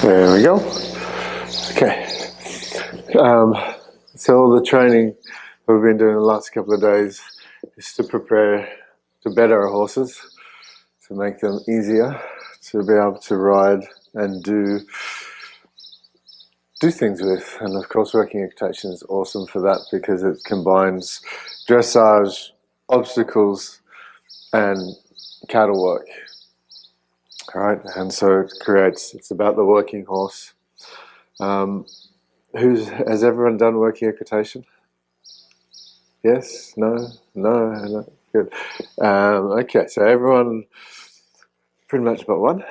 There we go. Okay. Um, so all the training we've been doing the last couple of days is to prepare to better our horses, to make them easier, to be able to ride and do things with. And of course, working equitation is awesome for that because it combines dressage, obstacles, and cattle work. All right, and so it's about the working horse. Has everyone done working equitation? Yes? No? No? No? Good. Okay, so everyone pretty much but one,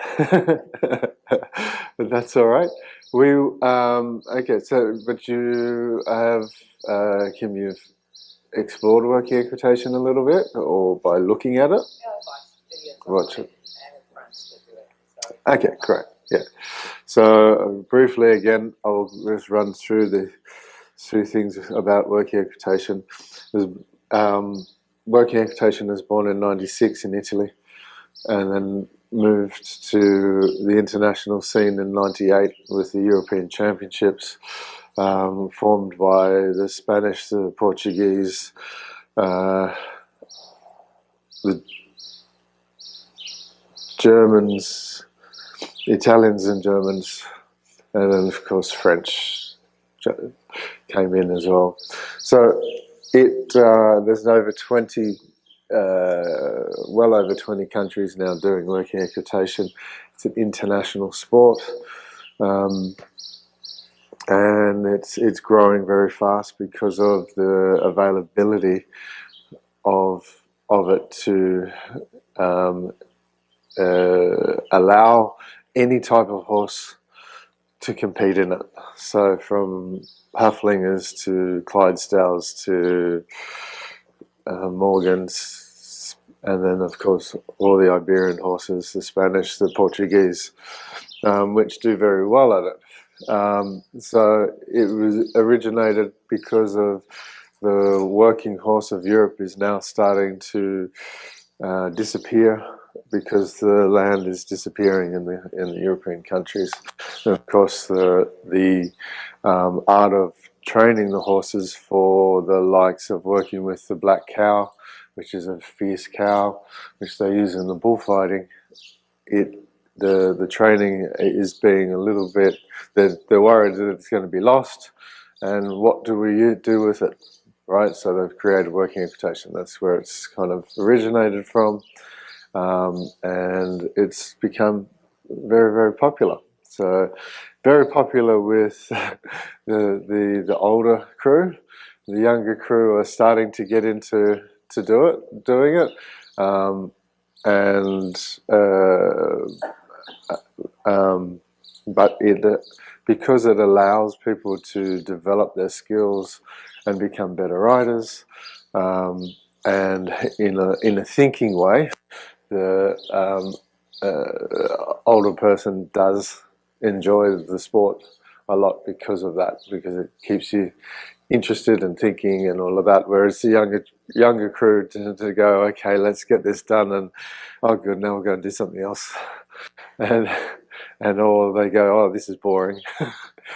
but that's all right. Okay, so but you have Kim, you've explored working equitation a little bit, or by looking at it. Watch it. Okay, great. Yeah. So briefly again, I'll just run through the things about working equitation. Working equitation was born in '96 in Italy, and then moved to the international scene in '98 with the European Championships, formed by the Spanish, the Portuguese, the Germans, Italians and Germans, and then of course French came in as well. So there's over 20, well over 20 countries now doing working equitation. It's an international sport, and it's growing very fast because of the availability of it to allow any type of horse to compete in it. So from Haflingers to Clydesdales to Morgans, and then of course all the Iberian horses, the Spanish, the Portuguese, which do very well at it. So it was originated because of the working horse of Europe is now starting to disappear because the land is disappearing in the European countries. And of course, the art of training the horses for the likes of working with the black cow, which is a fierce cow, which they use in the bullfighting. The training is being a little bit. They're worried that it's going to be lost, and what do we do with it? Right, so they've created working equitation. That's where it's kind of originated from, and it's become very, very popular. So, very popular with the older crew. The younger crew are starting to get into doing it, but because it allows people to develop their skills and become better riders, and in a thinking way, the older person does enjoy the sport a lot because of that, because it keeps you interested and thinking and all of that. Whereas the younger crew tend to go, okay, let's get this done, and oh good, now we're going to do something else, and or they go, oh, this is boring,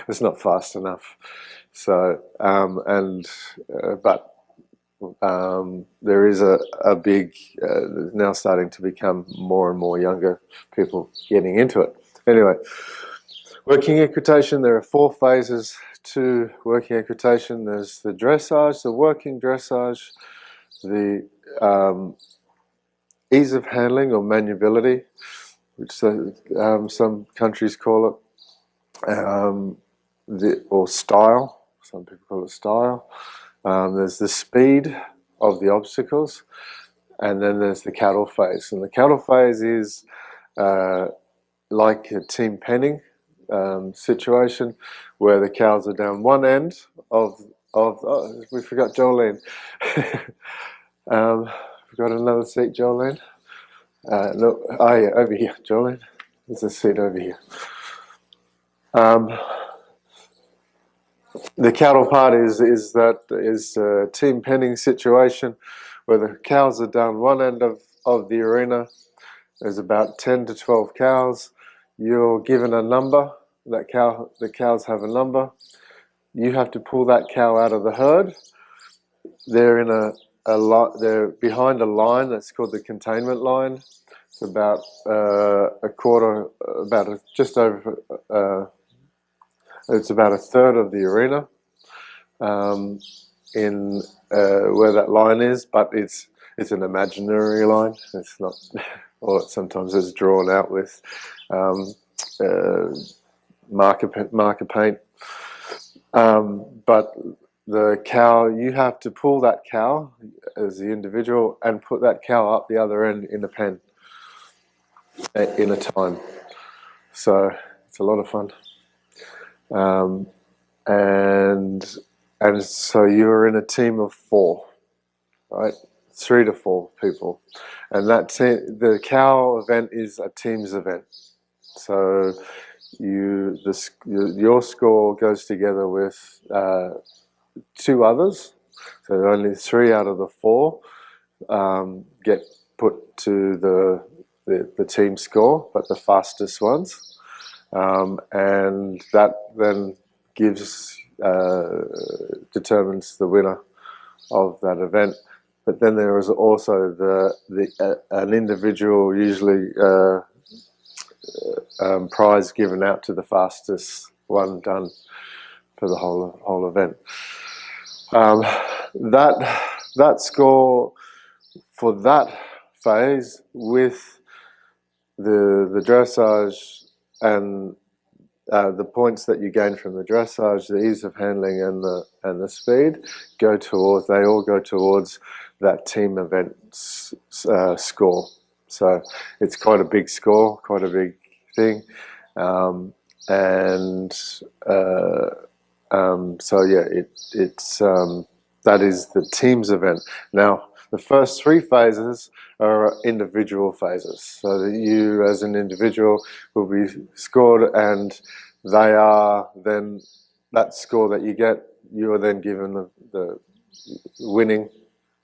it's not fast enough. So but there is a big now starting to become more and more younger people getting into it. Anyway, working equitation, there are 4 phases to working equitation. There's the dressage, the working dressage, the ease of handling or manuability, which some countries call it, or style. Some people call it style. There's the speed of the obstacles, and then there's the cattle phase. And the cattle phase is like a team penning situation, where the cows are down one end of oh, we forgot Jolene. We've got another seat, Jolene. Look, oh yeah, over here, Jolene. There's a seat over here. The cattle part is a team penning situation where the cows are down one end of the arena. There's about 10 to 12 cows. You're given a number, That cow, the cows have a number. You have to pull that cow out of the herd. They're in a lot. They're behind a line that's called the containment line. It's about a quarter, just over. It's about a third of the arena in where that line is, but it's an imaginary line. It's not, or sometimes it's drawn out with marker paint. But the cow, you have to pull that cow as the individual and put that cow up the other end in the pen in a time. So it's a lot of fun. And so you're in a team of 4, right? 3 to 4 people, and the cow event is a team's event. So your score goes together with 2 others. So only 3 out of the 4 get put to the team score, but the fastest ones, and that then determines the winner of that event. But then there is also an individual, usually prize given out to the fastest one done for the whole event. That score for that phase with the dressage and the points that you gain from the dressage, the ease of handling, and the speed they all go towards that team event score. So it's quite a big score, quite a big thing, so yeah, that is the team's event. Now, the first 3 phases are individual phases, so that you as an individual will be scored, and they are then, that score that you get, you are then given the winning,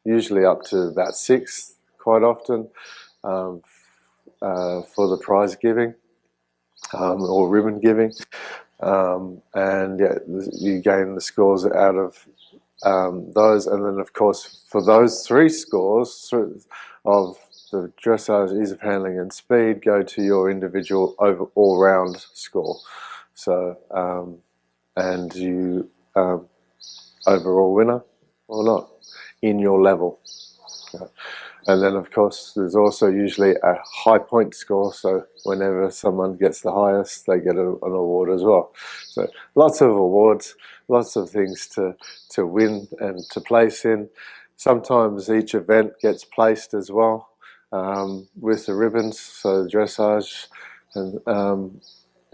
usually up to about 6 quite often, for the prize giving or ribbon giving, and yeah, you gain the scores out of those, and then of course for those 3 scores of the dressage, ease of handling, and speed go to your individual all-round score. So and you overall winner or not in your level. And then of course there's also usually a high point score, so whenever someone gets the highest, they get an award as well. So lots of awards, lots of things to win and to place in. Sometimes each event gets placed as well with the ribbons, so the dressage and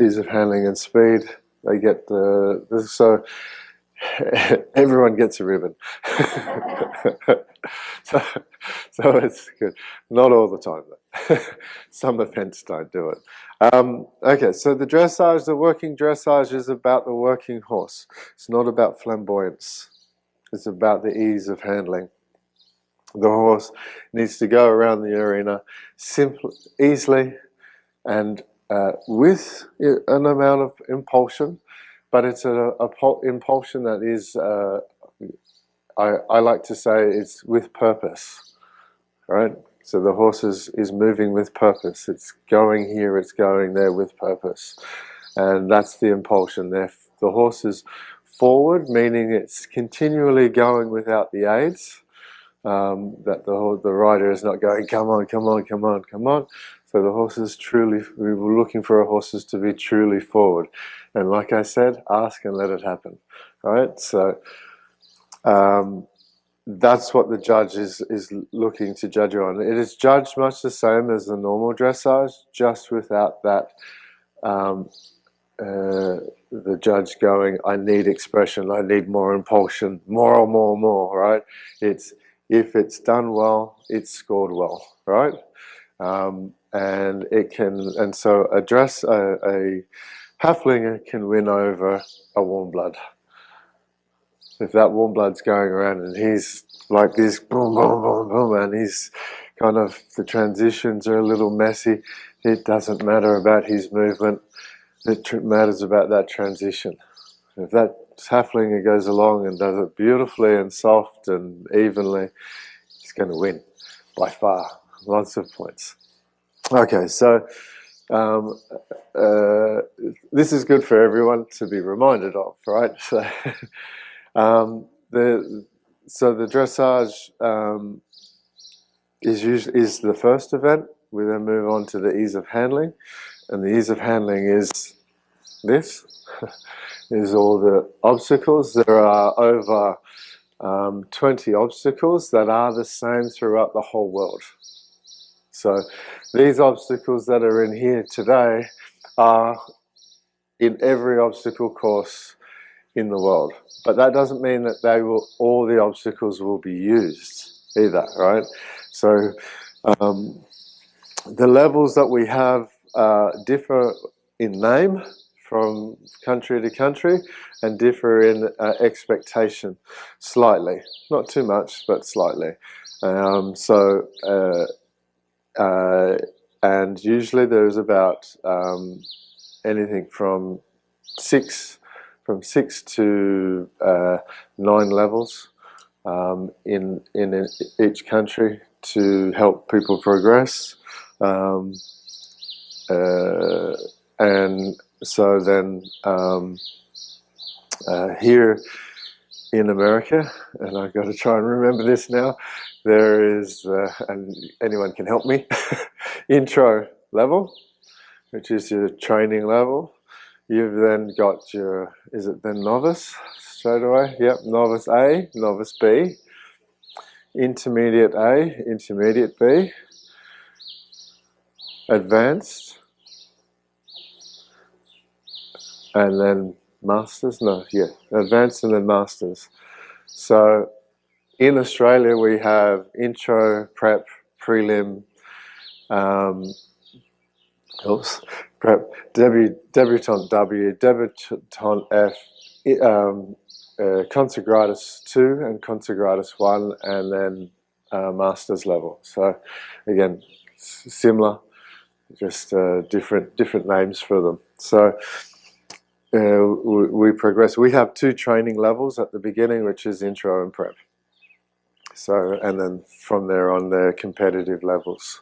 ease of handling and speed, they get so everyone gets a ribbon. so it's good. Not all the time though. Some events don't do it. Okay, so the working dressage is about the working horse. It's not about flamboyance. It's about the ease of handling. The horse needs to go around the arena easily, and with an amount of impulsion, but it's a impulsion that is, I like to say, it's with purpose, right? So the horse is moving with purpose. It's going here, it's going there with purpose, and that's the impulsion there. The horse is forward, meaning it's continually going without the aids. That the rider is not going, come on, come on, come on, come on. So the horse is we were looking for our horses to be truly forward. And like I said, ask and let it happen, right? So that's what the judge is looking to judge you on. It is judged much the same as the normal dressage, just without that the judge going, I need expression, I need more impulsion, more, right? If it's done well, it's scored well, right? And it can, and so a halfling can win over a warm blood. If that warm blood's going around and he's like this, boom, boom, boom, boom, and he's kind of, the transitions are a little messy, it doesn't matter about his movement. It matters about that transition. If that halfling goes along and does it beautifully and soft and evenly, he's going to win by far, lots of points. Okay, so um, this is good for everyone to be reminded of, right? So, the dressage is the first event. We then move on to the ease of handling, and the ease of handling is this. Is all the obstacles. There are over 20 obstacles that are the same throughout the whole world. So these obstacles that are in here today are in every obstacle course in the world. But that doesn't mean that all the obstacles will be used either, right? So the levels that we have differ in name from country to country and differ in expectation slightly, not too much, but slightly. And usually there's about anything from six to 9 levels in each country to help people progress. And so then here in America, and I've got to try and remember this now, there is, and anyone can help me, intro level, which is your training level. You've then got your, is it then novice straight away? Yep, novice A, novice B, intermediate A, intermediate B, advanced, and then masters. No, yeah, advanced and then masters. So in Australia we have intro, prep, prelim, prep, debutant W, debutant F, consagratus 2 and consagratus 1, and then masters level. So again, similar, just different names for them. So we progress. We have 2 training levels at the beginning, which is intro and prep. So, and then from there on, they're competitive levels.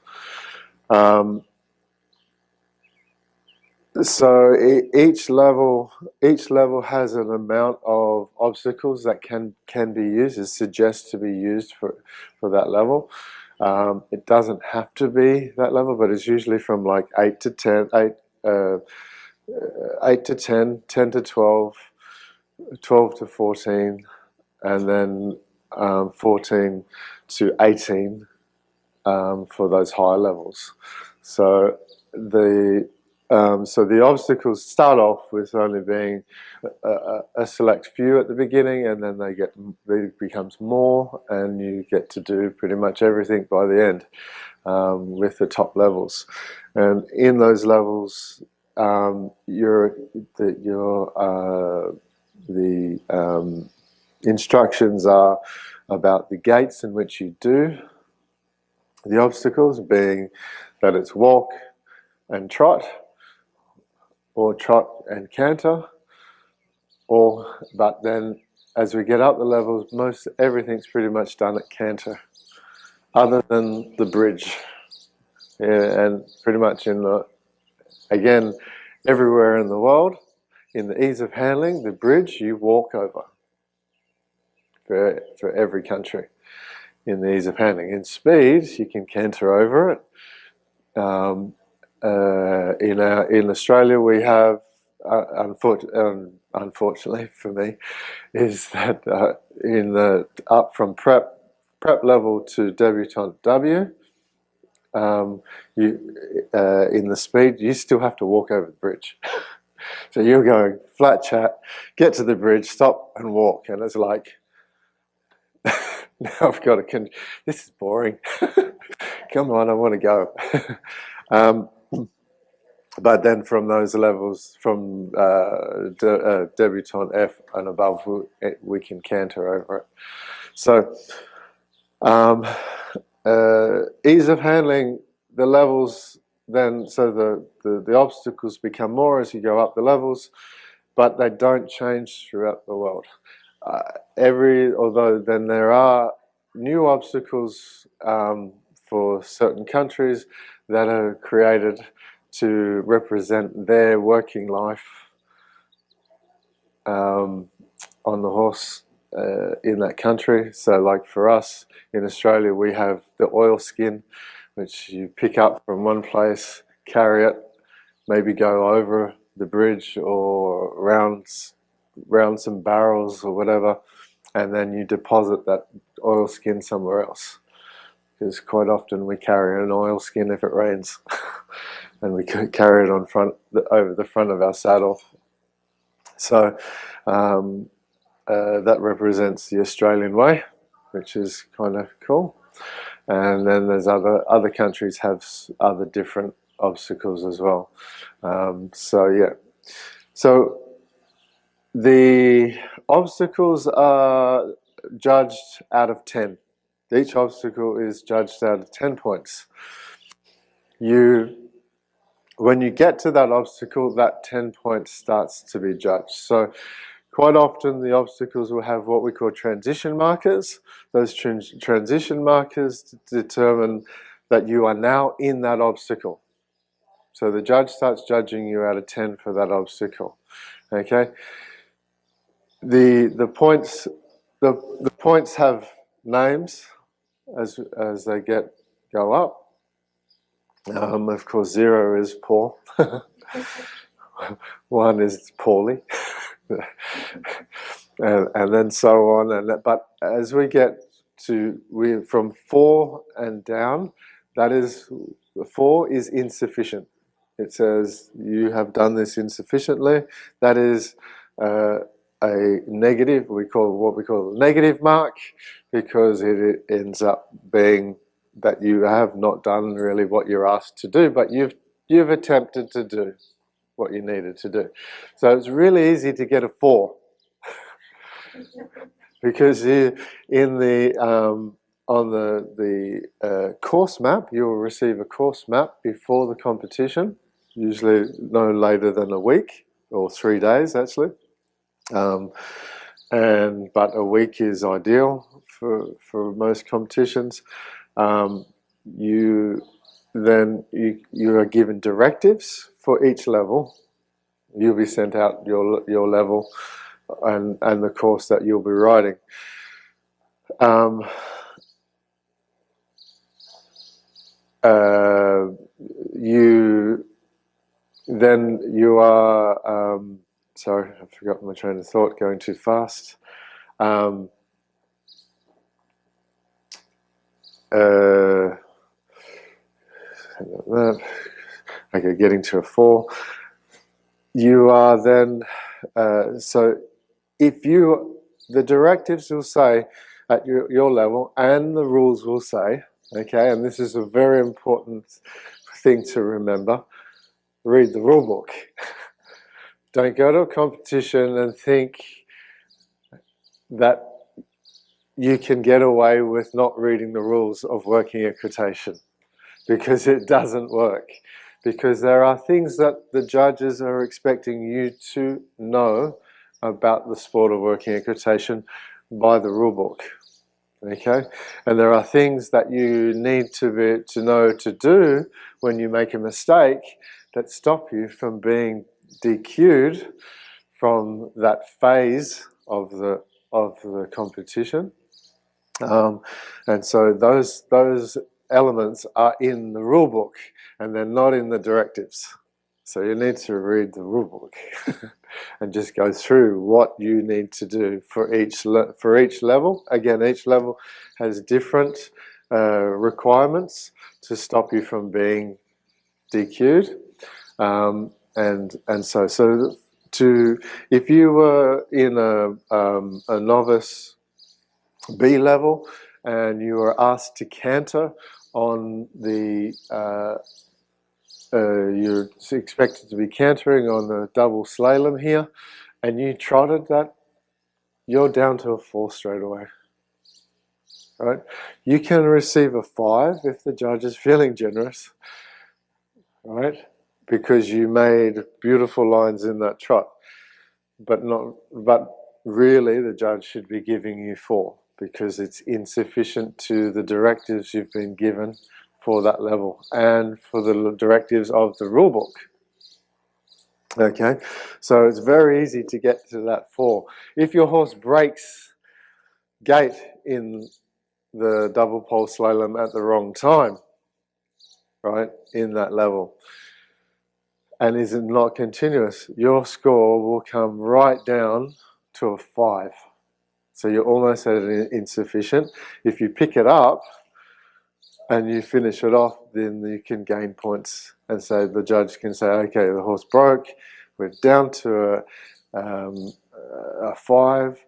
So each level has an amount of obstacles that can be used, is suggested to be used for that level. It doesn't have to be that level, but it's usually from like 8 to 10, 8 to 10, 10 to 12, 12 to 14, and then 14 to 18 for those higher levels. So the obstacles start off with only being a select few at the beginning, and then they becomes more, and you get to do pretty much everything by the end with the top levels. And in those levels, the instructions are about the gaits in which you do the obstacles, being that it's walk and trot, or trot and canter, but then as we get up the levels, most everything's pretty much done at canter, other than the bridge. Yeah, and pretty much again, everywhere in the world, in the ease of handling, the bridge you walk over for every country in the ease of handling. In speed, you can canter over it. In Australia, we have, unfortunately for me, is that up from prep level to debutante W, in the speed, you still have to walk over the bridge. So you're going flat chat, get to the bridge, stop and walk, and it's like, now I've got to, this is boring. Come on, I want to go. But then from those levels, from debutante F and above, we can canter over it. So ease of handling, the levels then so the obstacles become more as you go up the levels, but they don't change throughout the world. Although then there are new obstacles for certain countries that are created to represent their working life on the horse in that country. So like for us in Australia, we have the oil skin, which you pick up from one place, carry it, maybe go over the bridge or round some barrels or whatever, and then you deposit that oil skin somewhere else. Because quite often we carry an oil skin if it rains, and we carry it on over the front of our saddle. So that represents the Australian way, which is kind of cool. And then there's other countries have other different obstacles as well. So yeah, so the obstacles are judged out of 10. Each obstacle is judged out of 10 points. When you get to that obstacle, that 10 points starts to be judged. So quite often the obstacles will have what we call transition markers. Those transition markers determine that you are now in that obstacle. So the judge starts judging you out of 10 for that obstacle. Okay. The points have names as they go up. Of course, 0 is poor. 1 is poorly. and then so on. But as we get from 4 and down, that is 4 is insufficient. It says you have done this insufficiently. That is a negative. What we call a negative mark, because it ends up being that you have not done really what you're asked to do, but you've attempted to do what you needed to do. So it's really easy to get a 4 because on the course map, you will receive a course map before the competition, usually no later than a week or 3 days actually. But a week is ideal for most competitions. You are given directives for each level. You'll be sent out your level and the course that you'll be riding. You are sorry, I forgot my train of thought, going too fast. Okay, getting to a 4. You are then, so if the directives will say at your level, and the rules will say, okay, and this is a very important thing to remember, read the rule book. Don't go to a competition and think that you can get away with not reading the rules of working equitation, because it doesn't work. Because there are things that the judges are expecting you to know about the sport of working equitation by the rule book. Okay, and there are things that you need to know to do when you make a mistake that stop you from being DQ'd from that phase of the competition. And so those elements are in the rule book, and they're not in the directives. So you need to read the rule book and just go through what you need to do for each level. Again, each level has different requirements to stop you from being DQ'd. And so if you were in a novice B level and you were asked to canter on the you're expected to be cantering on the double slalom here, and you trotted that, you're down to a 4 straight away. Right? You can receive a 5 if the judge is feeling generous, right? Because you made beautiful lines in that trot, but really the judge should be giving you 4 because it's insufficient to the directives you've been given for that level and for the directives of the rule book. Okay, so it's very easy to get to that 4. If your horse breaks gait in the double pole slalom at the wrong time, right, in that level, and is it not continuous, your score will come right down to a 5. So you're almost at an insufficient. If you pick it up and you finish it off, then you can gain points. And so the judge can say, okay, the horse broke, we're down to a 5,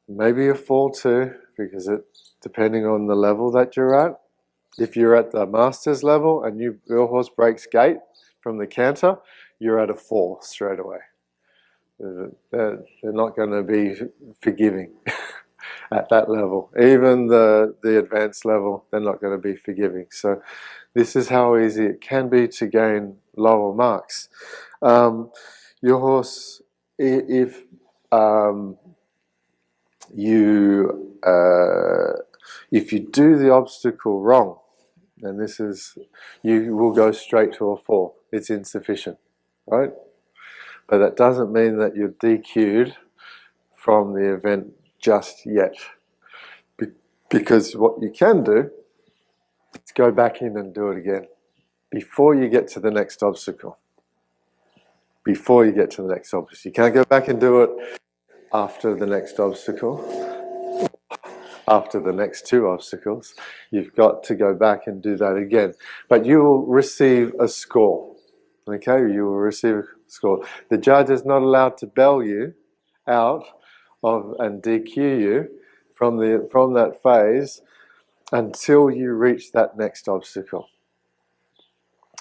maybe a 4 too, because it, depending on the level that you're at. If you're at the master's level and your horse breaks gait from the canter, you're at a 4 straight away. They're not going to be forgiving at that level. Even the advanced level, they're not going to be forgiving. So this is how easy it can be to gain lower marks. Your horse, if you do the obstacle wrong, and this is, you will go straight to a 4. It's insufficient, right? But that doesn't mean that you're DQ'd from the event just yet. Because what you can do is go back in and do it again before you get to the next obstacle. Before you get to the next obstacle. You can't go back and do it after the next obstacle. After the next 2 obstacles, you've got to go back and do that again. But you will receive a score. Okay, you will receive a score. The judge is not allowed to bail you out of and DQ you from that phase until you reach that next obstacle.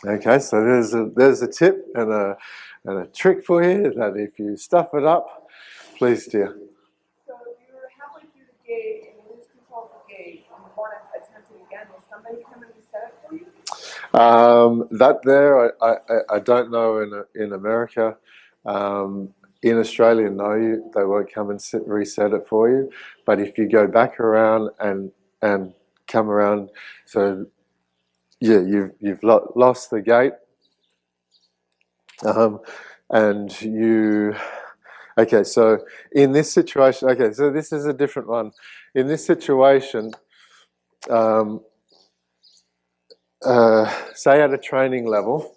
Okay, so there's a tip and a trick for you that if you stuff it up, please dear. So if you're halfway through the gate and you lose control of the gate and you want to attempt it again, will somebody come and reset it for you? That there, I don't know in America. In Australia, no, they won't come and reset it for you. But if you go back around and come around, so yeah, you've lost the gate, and you. Okay, so in this situation, okay, so this is a different one. In this situation, say at a training level,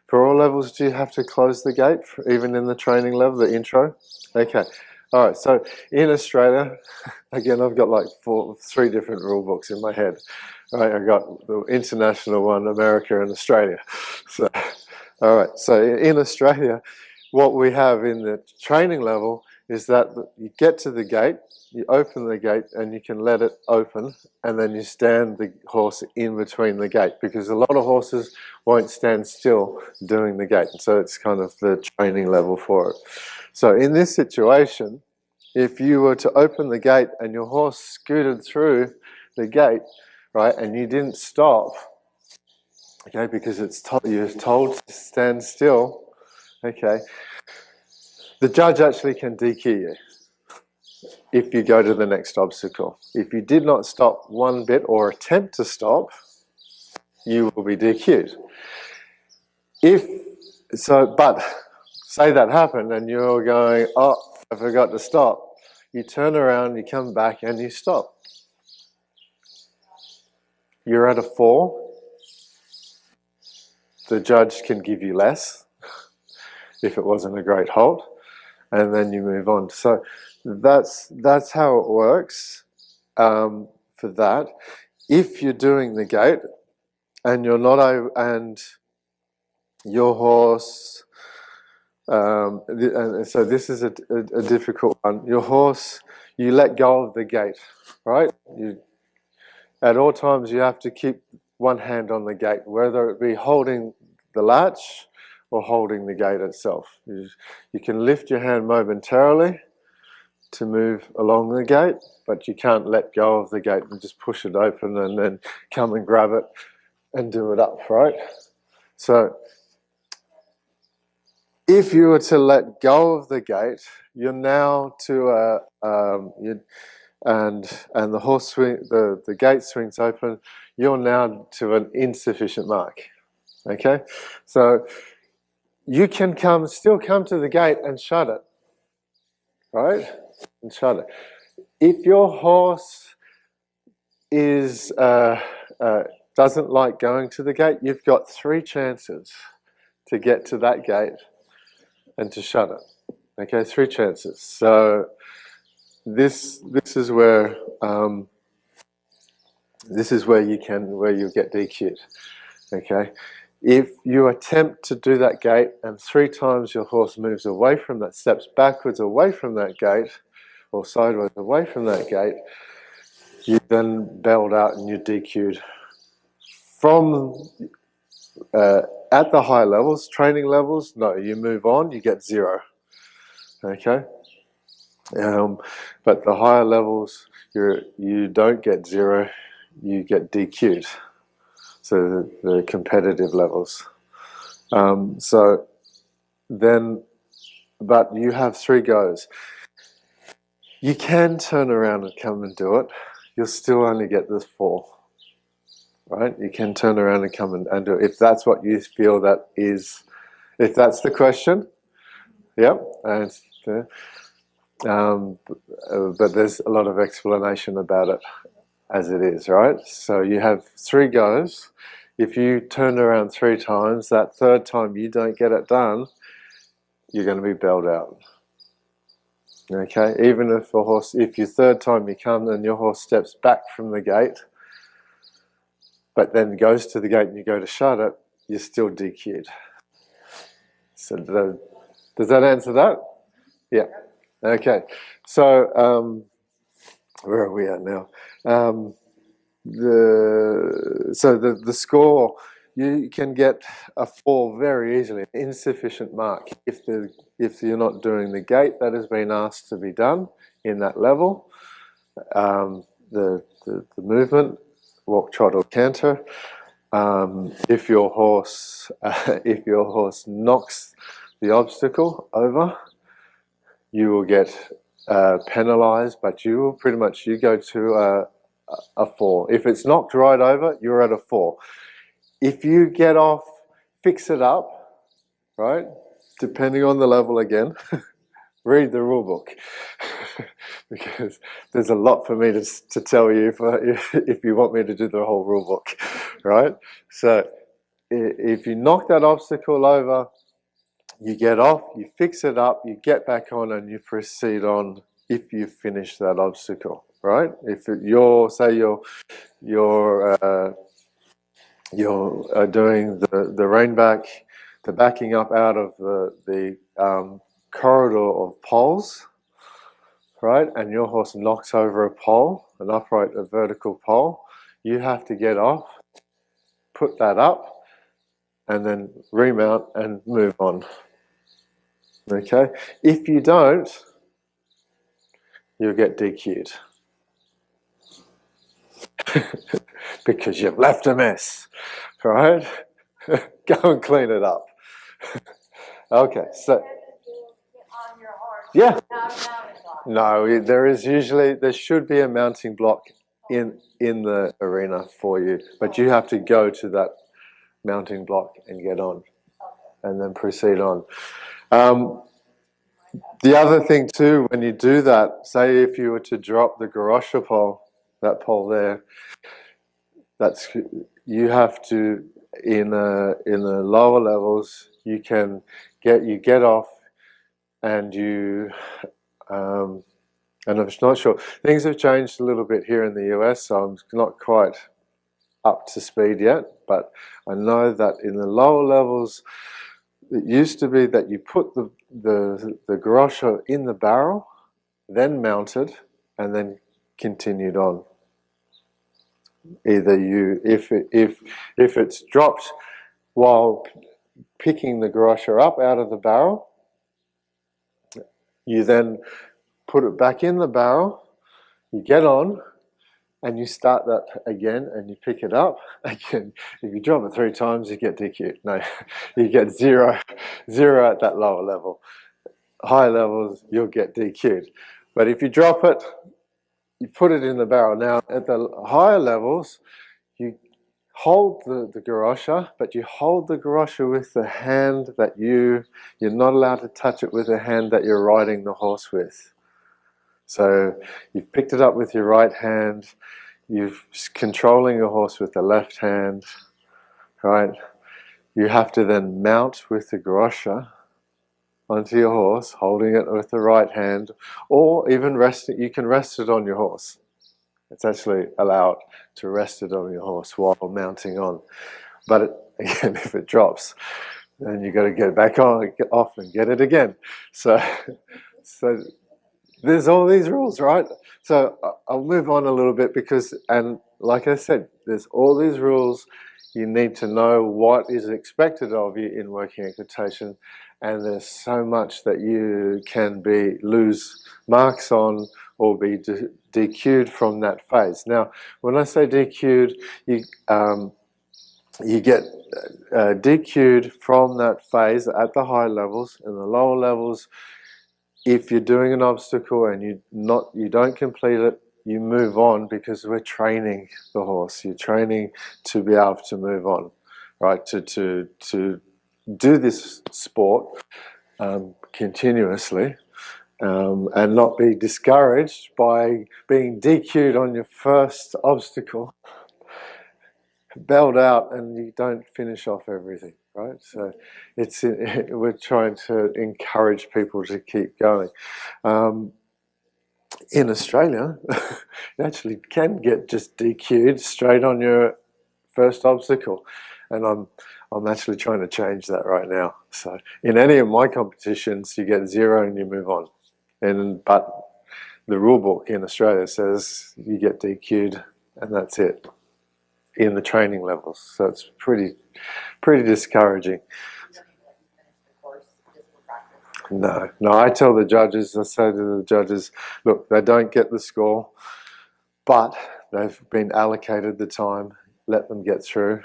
for all levels, do you have to close the gate, even in the training level, the intro? Okay, all right, so in Australia, again, I've got like 3 different rule books in my head. Right, I've got the international one, America and Australia. So, all right, so in Australia, what we have in the training level is that you get to the gate, you open the gate and you can let it open, and then you stand the horse in between the gate, because a lot of horses won't stand still doing the gate. So it's kind of the training level for it. So in this situation, if you were to open the gate and your horse scooted through the gate, right, and you didn't stop, okay, because you're told to stand still, okay, the judge actually can DQ you if you go to the next obstacle. If you did not stop one bit or attempt to stop, you will be DQ'd. But say that happened and you're going, oh, I forgot to stop. You turn around, you come back and you stop. You're at a 4. The judge can give you less if it wasn't a great halt, and then you move on. So that's how it works for that. If you're doing the gate and you're not, and your horse, and so this is a difficult one. Your horse, you let go of the gate, right? At all times you have to keep one hand on the gate, whether it be holding the latch or holding the gate itself. You can lift your hand momentarily to move along the gate, but you can't let go of the gate and just push it open and then come and grab it and do it up, right? So if you were to let go of the gate, you're now to and the horse swing, the gate swings open. You're now to an insufficient mark. Okay, so you can still come to the gate and shut it, right? And shut it. If your horse is doesn't like going to the gate, you've got 3 chances to get to that gate and to shut it. Okay, 3 chances. So this is where you get DQ'd. Okay, if you attempt to do that gate and 3 times your horse moves away from that, steps backwards away from that gate, or sideways away from that gate, you then bailed out and you're DQ'd. From at the high levels, training levels, no, you move on, you get 0. Okay, but the higher levels, you don't get 0, you get DQ'd. So the competitive levels. So then, but you have 3 goes. You can turn around and come and do it. You'll still only get this 4. Right? You can turn around and come and do it if that's what you feel that is. If that's the question, yep. But there's a lot of explanation about it as it is, right? So you have 3 goes. If you turn around 3 times, that 3rd time you don't get it done, you're going to be bailed out. Okay, even if your 3rd time you come and your horse steps back from the gate, but then goes to the gate and you go to shut it, you're still DQ'd. So does that answer that? Yeah. Okay. So where are we at now? The score, you can get a 4 very easily, an insufficient mark if you're not doing the gate that has been asked to be done in that level, the movement, walk, trot, or canter. If your horse knocks the obstacle over, you will get penalised, but you go to a 4. If it's knocked right over, you're at a 4. If you get off, fix it up, right? Depending on the level again, read the rule book. Because there's a lot for me to tell you if you want me to do the whole rule book, right? So if you knock that obstacle over, you get off, you fix it up, you get back on, and you proceed on if you finish that obstacle, right? If you're doing the rein back, the backing up out of the corridor of poles, right? And your horse knocks over a pole, a vertical pole, you have to get off, put that up, and then remount and move on. Okay? If you don't, you'll get DQ'd. Because you've left a mess, right? Go and clean it up. Okay, so yeah. No, there should be a mounting block in the arena for you, but you have to go to that mounting block and get on, and then proceed on. The other thing too, when you do that, say if you were to drop the garrocha pole, that pole there, you have to in the lower levels you get off and you and I'm not sure, things have changed a little bit here in the US, so I'm not quite up to speed yet, but I know that in the lower levels it used to be that you put the garrocha in the barrel, then mounted, and then continued on. Either if it's dropped while picking the garrocha up out of the barrel, you then put it back in the barrel, you get on, and you start that again and you pick it up again. If you drop it 3 times, you get DQ'd. No, you get zero at that lower level. Higher levels, you'll get DQ'd. But if you drop it, you put it in the barrel. Now, at the higher levels, you hold the garosha, but you hold the garosha with the hand that you're not allowed to touch it with the hand that you're riding the horse with. So you've picked it up with your right hand, you're controlling your horse with the left hand, right? You have to then mount with the garosha onto your horse, holding it with the right hand, or even rest it. You can rest it on your horse. It's actually allowed to rest it on your horse while mounting on. But again, if it drops, then you've got to get it back on, get off, and get it again. So there's all these rules, right? So I'll move on a little bit and like I said, there's all these rules. You need to know what is expected of you in working equitation, and there's so much that you can lose marks on or be DQ'd from that phase. Now, when I say DQ'd, you get DQ'd from that phase at the high levels. In the lower levels, if you're doing an obstacle and you don't complete it, you move on, because we're training the horse. You're training to be able to move on, right? To do this sport continuously, and not be discouraged by being DQ'd on your first obstacle, bailed out, and you don't finish off everything, right? So we're trying to encourage people to keep going. In Australia, you actually can get just DQ'd straight on your first obstacle, and I'm actually trying to change that right now. So in any of my competitions, you get 0 and you move on. But the rule book in Australia says you get DQ'd and that's it in the training levels. So it's pretty discouraging. No, I tell the judges, I say to the judges, look, they don't get the score, but they've been allocated the time, let them get through,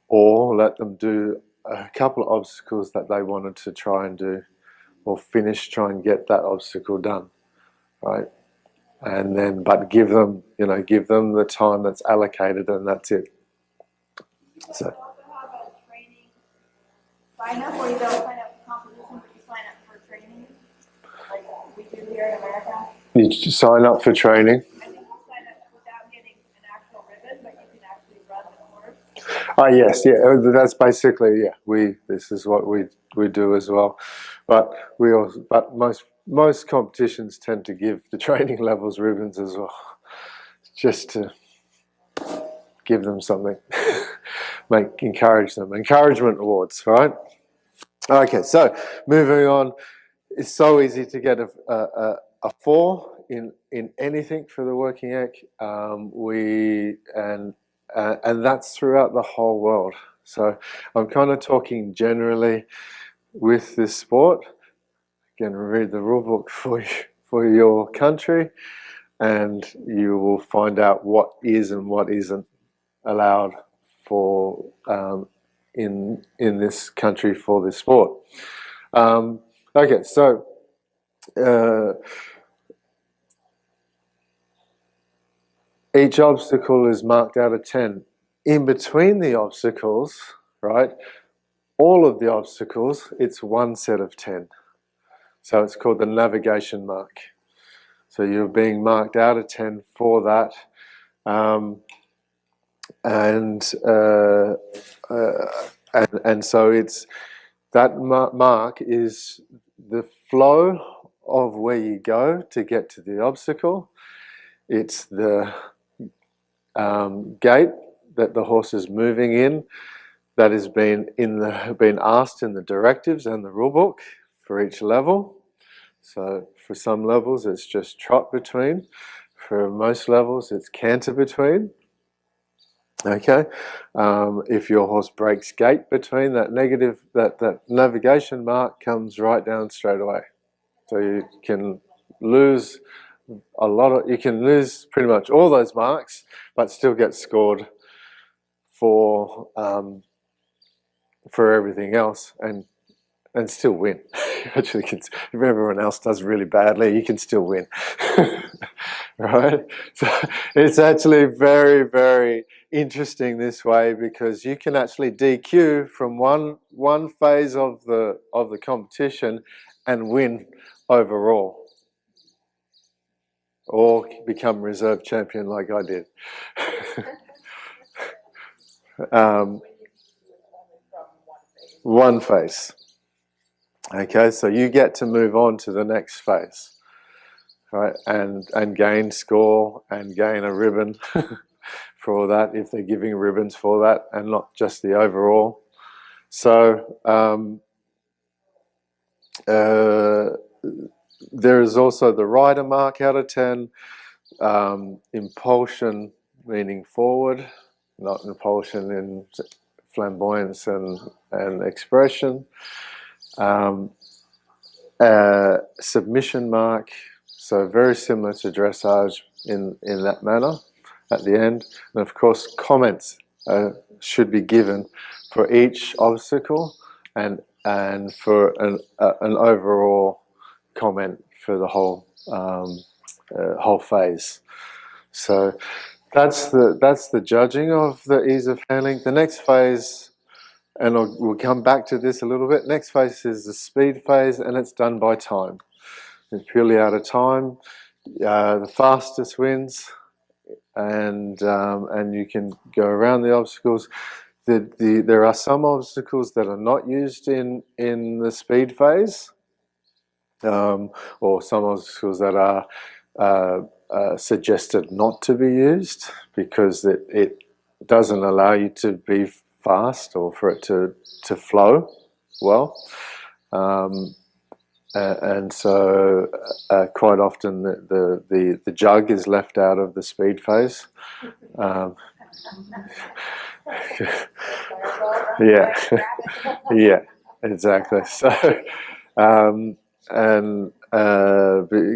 or let them do a couple of obstacles that they wanted to try and do, or try and get that obstacle done, right? And then, but give them the time that's allocated, and that's it. So. Also have a training sign up, or you don't sign up for competition, but you sign up for training, like we do here in America. You sign up for training. I think you sign up without getting an actual ribbon, but you can actually run the course. Oh yes, yeah. That's basically This is what we do as well, but most competitions tend to give the training levels ribbons as well, just to give them something, encourage them, encouragement awards, right? Okay, so moving on, it's so easy to get a 4 in anything for the working ec. And that's throughout the whole world. So I'm kind of talking generally with this sport. Again, read the rule book for your country, and you will find out what is and what isn't allowed for in this country for this sport. Okay, so each obstacle is marked out of 10. In between the obstacles, right, all of the obstacles, it's 1 set of 10. So it's called the navigation mark. So you're being marked out of 10 for that. And so it's that mark is the flow of where you go to get to the obstacle. It's the gait that the horse is moving in, that has been asked in the directives and the rule book for each level. So for some levels it's just trot between. For most levels it's canter between. Okay, if your horse breaks gait between, that navigation mark comes right down straight away. So you can lose you can lose pretty much all those marks, but still get scored for everything else, and still win. Actually, if everyone else does really badly, you can still win. Right? So it's actually very, very interesting this way, because you can actually DQ from one phase of the competition and win overall, or become reserve champion like I did. One phase. Okay, so you get to move on to the next phase, right? And gain score and gain a ribbon for all that, if they're giving ribbons for that, and not just the overall. So there is also the rider mark out of 10, impulsion meaning forward, not impulsion in flamboyance and expression. Submission mark, so very similar to dressage in that manner at the end. And of course, comments should be given for each obstacle, and for an overall comment for the whole phase. So that's the judging of the ease of handling. The next phase, and we'll come back to this a little bit. Next phase is the speed phase, and it's done by time. It's purely out of time. The fastest wins, and you can go around the obstacles. There are some obstacles that are not used in the speed phase, or some obstacles that are suggested not to be used, because it doesn't allow you to be fast, or for it to flow well, and so quite often the jug is left out of the speed phase. Yeah, yeah, exactly. So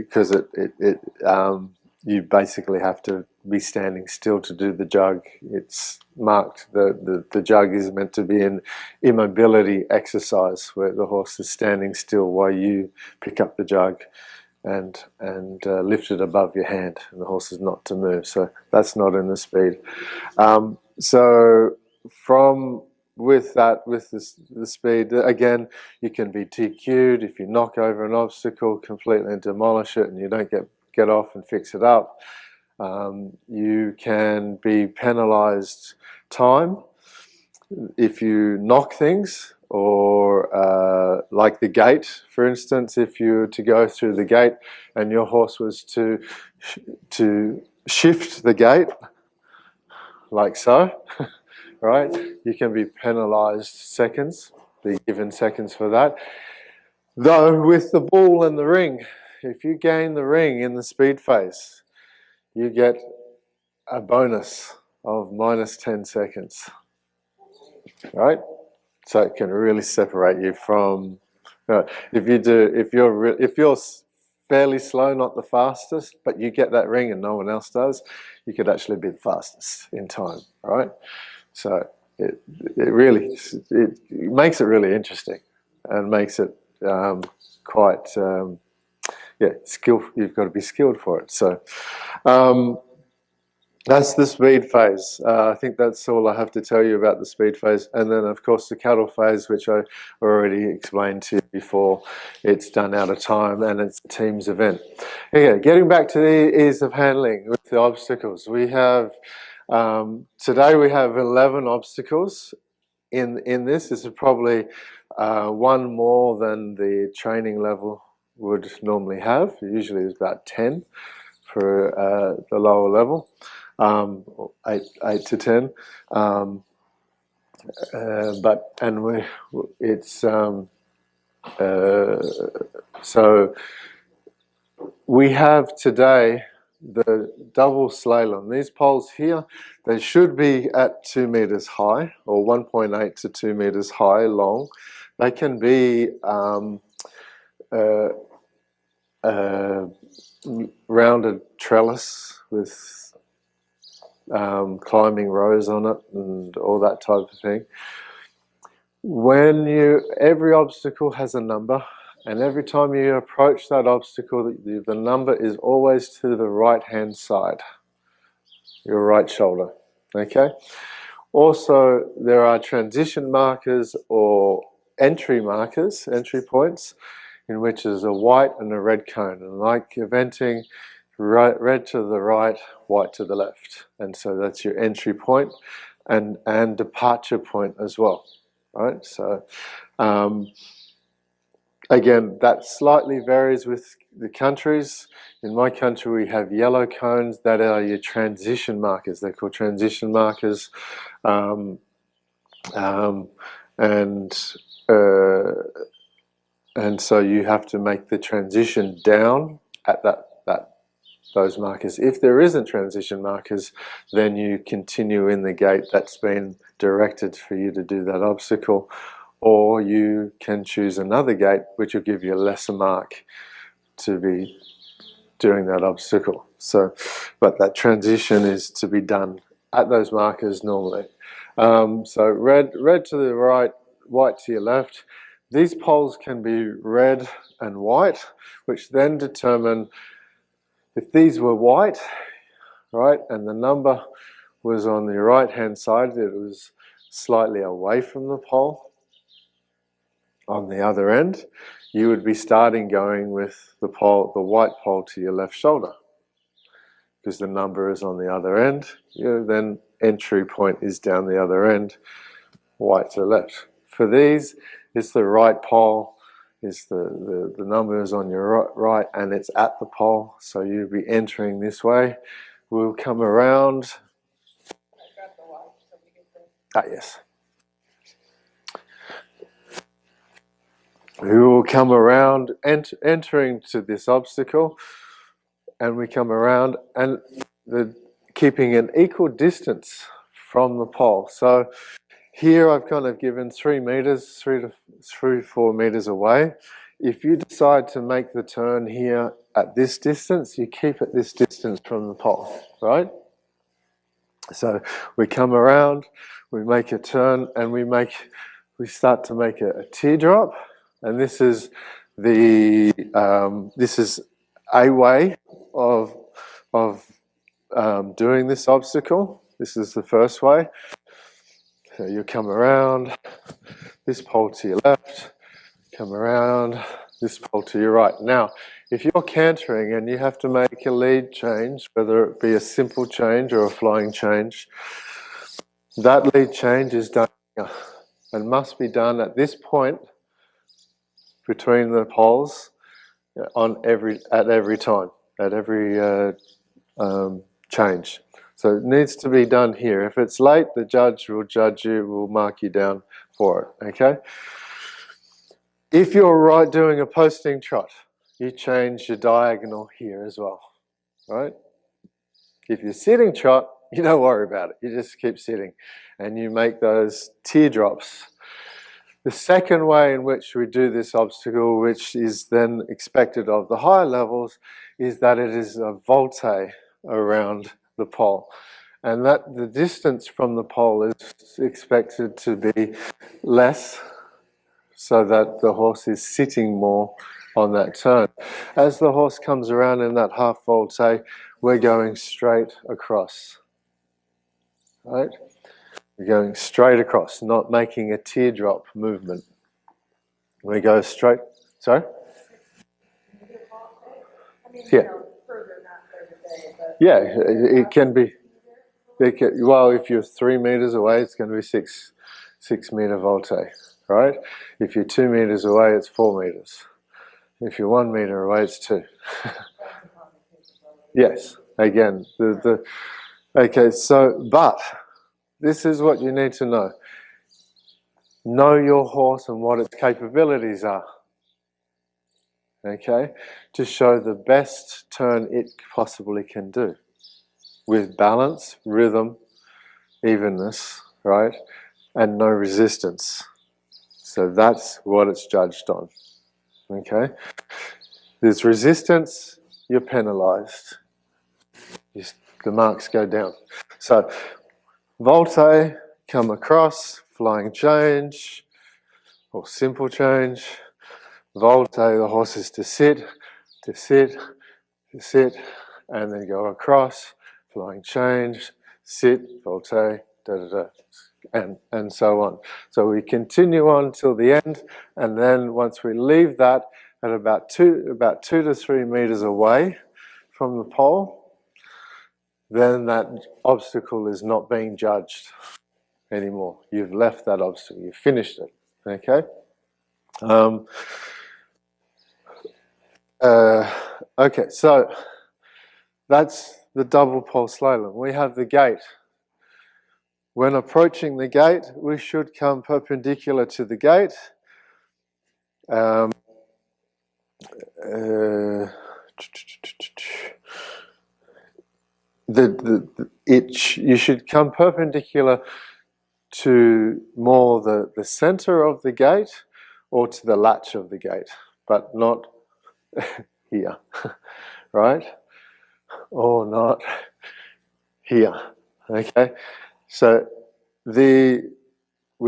because you basically have to be standing still to do the jug. It's marked, the jug is meant to be an immobility exercise, where the horse is standing still while you pick up the jug and lift it above your hand, and the horse is not to move. So that's not in the speed. So with the speed, again, you can be TQ'd if you knock over an obstacle, completely demolish it, and you don't get off and fix it up. You can be penalized time if you knock things, or like the gate, for instance. If you were to go through the gate and your horse was to shift the gate, like so, right, you can be penalized seconds, be given seconds for that. Though with the ball and the ring, if you gain the ring in the speed phase, you get a bonus of minus 10 seconds, right? So it can really separate you from, if you're fairly slow, not the fastest, but you get that ring and no one else does, you could actually be the fastest in time, right? So it makes it really interesting, and makes it quite skillful. You've got to be skilled for it. So that's the speed phase. I think that's all I have to tell you about the speed phase. And then, of course, the cattle phase, which I already explained to you before. It's done out of time, and it's a team's event. Okay, getting back to the ease of handling with the obstacles. We have, today we have 11 obstacles in this. This is probably one more than the training level would normally have. Usually it's about 10 for the lower level. 8 to 10, so we have today the double slalom. These poles here, they should be at 2 meters high, or 1.8 to 2 meters high long. They can be rounded trellis with climbing rows on it and all that type of thing. Every obstacle has a number, and every time you approach that obstacle, the number is always to the right-hand side, your right shoulder. Okay. Also, there are transition markers or entry markers, entry points, in which is a white and a red cone. And like eventing, red to the right, white to the left. And so that's your entry point and departure point as well. Right? So again, that slightly varies with the countries. In my country, we have yellow cones that are your transition markers. They're called transition markers. And so you have to make the transition down at those markers. If there isn't transition markers, then you continue in the gate that's been directed for you to do that obstacle, or you can choose another gate which will give you a lesser mark to be doing that obstacle. So, but that transition is to be done at those markers normally. So red to the right, white to your left. These poles can be red and white, which then determine if these were white, right, and the number was on the right-hand side, it was slightly away from the pole. On the other end, you would be starting going with the white pole to your left shoulder, because the number is on the other end. Then entry point is down the other end, white to the left. For these, it's the right pole, is the number is on your right and it's at the pole, so you'll be entering this way. We'll come around. Yes. We will come around, entering to this obstacle, and we come around and keeping an equal distance from the pole. So here I've kind of given 3 meters, 3 to 4 meters away. If you decide to make the turn here at this distance, you keep at this distance from the pole, right? So we come around, we make a turn, and we start to make a teardrop, and this is a way of doing this obstacle. This is the first way. So you come around, this pole to your left, come around, this pole to your right. Now, if you're cantering and you have to make a lead change, whether it be a simple change or a flying change, that lead change is done and must be done at this point between the poles at every time, at every change. So it needs to be done here. If it's late, the judge will judge you, will mark you down for it, okay? If you're doing a posting trot, you change your diagonal here as well, right? If you're sitting trot, you don't worry about it. You just keep sitting and you make those teardrops. The second way in which we do this obstacle, which is then expected of the higher levels, is that it is a volte around the pole. And that the distance from the pole is expected to be less, so that the horse is sitting more on that turn. As the horse comes around in that half volte, we're going straight across, right? We're going straight across, not making a teardrop movement. We go straight, sorry? Yeah. Yeah, it can be. Well, if you're 3 meters away, it's going to be 6 meter volte, right? If you're 2 meters away, it's 4 meters. If you're 1 meter away, it's 2. Yes, again, okay, so, but this is what you need to know. Know your horse and what its capabilities are, okay, to show the best turn it possibly can do with balance, rhythm, evenness, right, and no resistance. So that's what it's judged on, okay? There's resistance you're penalised. The marks go down. So volte, come across, flying change, or simple change. Volte, the horse is to sit, to sit, to sit, and then go across, flying change, sit, volte, da da da, and so on. So we continue on till the end, and then once we leave that at about 2 to 3 meters away from the pole, then that obstacle is not being judged anymore. You've left that obstacle, you've finished it, okay? Okay, so that's the double pole slalom. We have the gate. When approaching the gate, we should come perpendicular to the gate. You should come perpendicular to more the center of the gate or to the latch of the gate, but not here, right? Or not here, okay? So we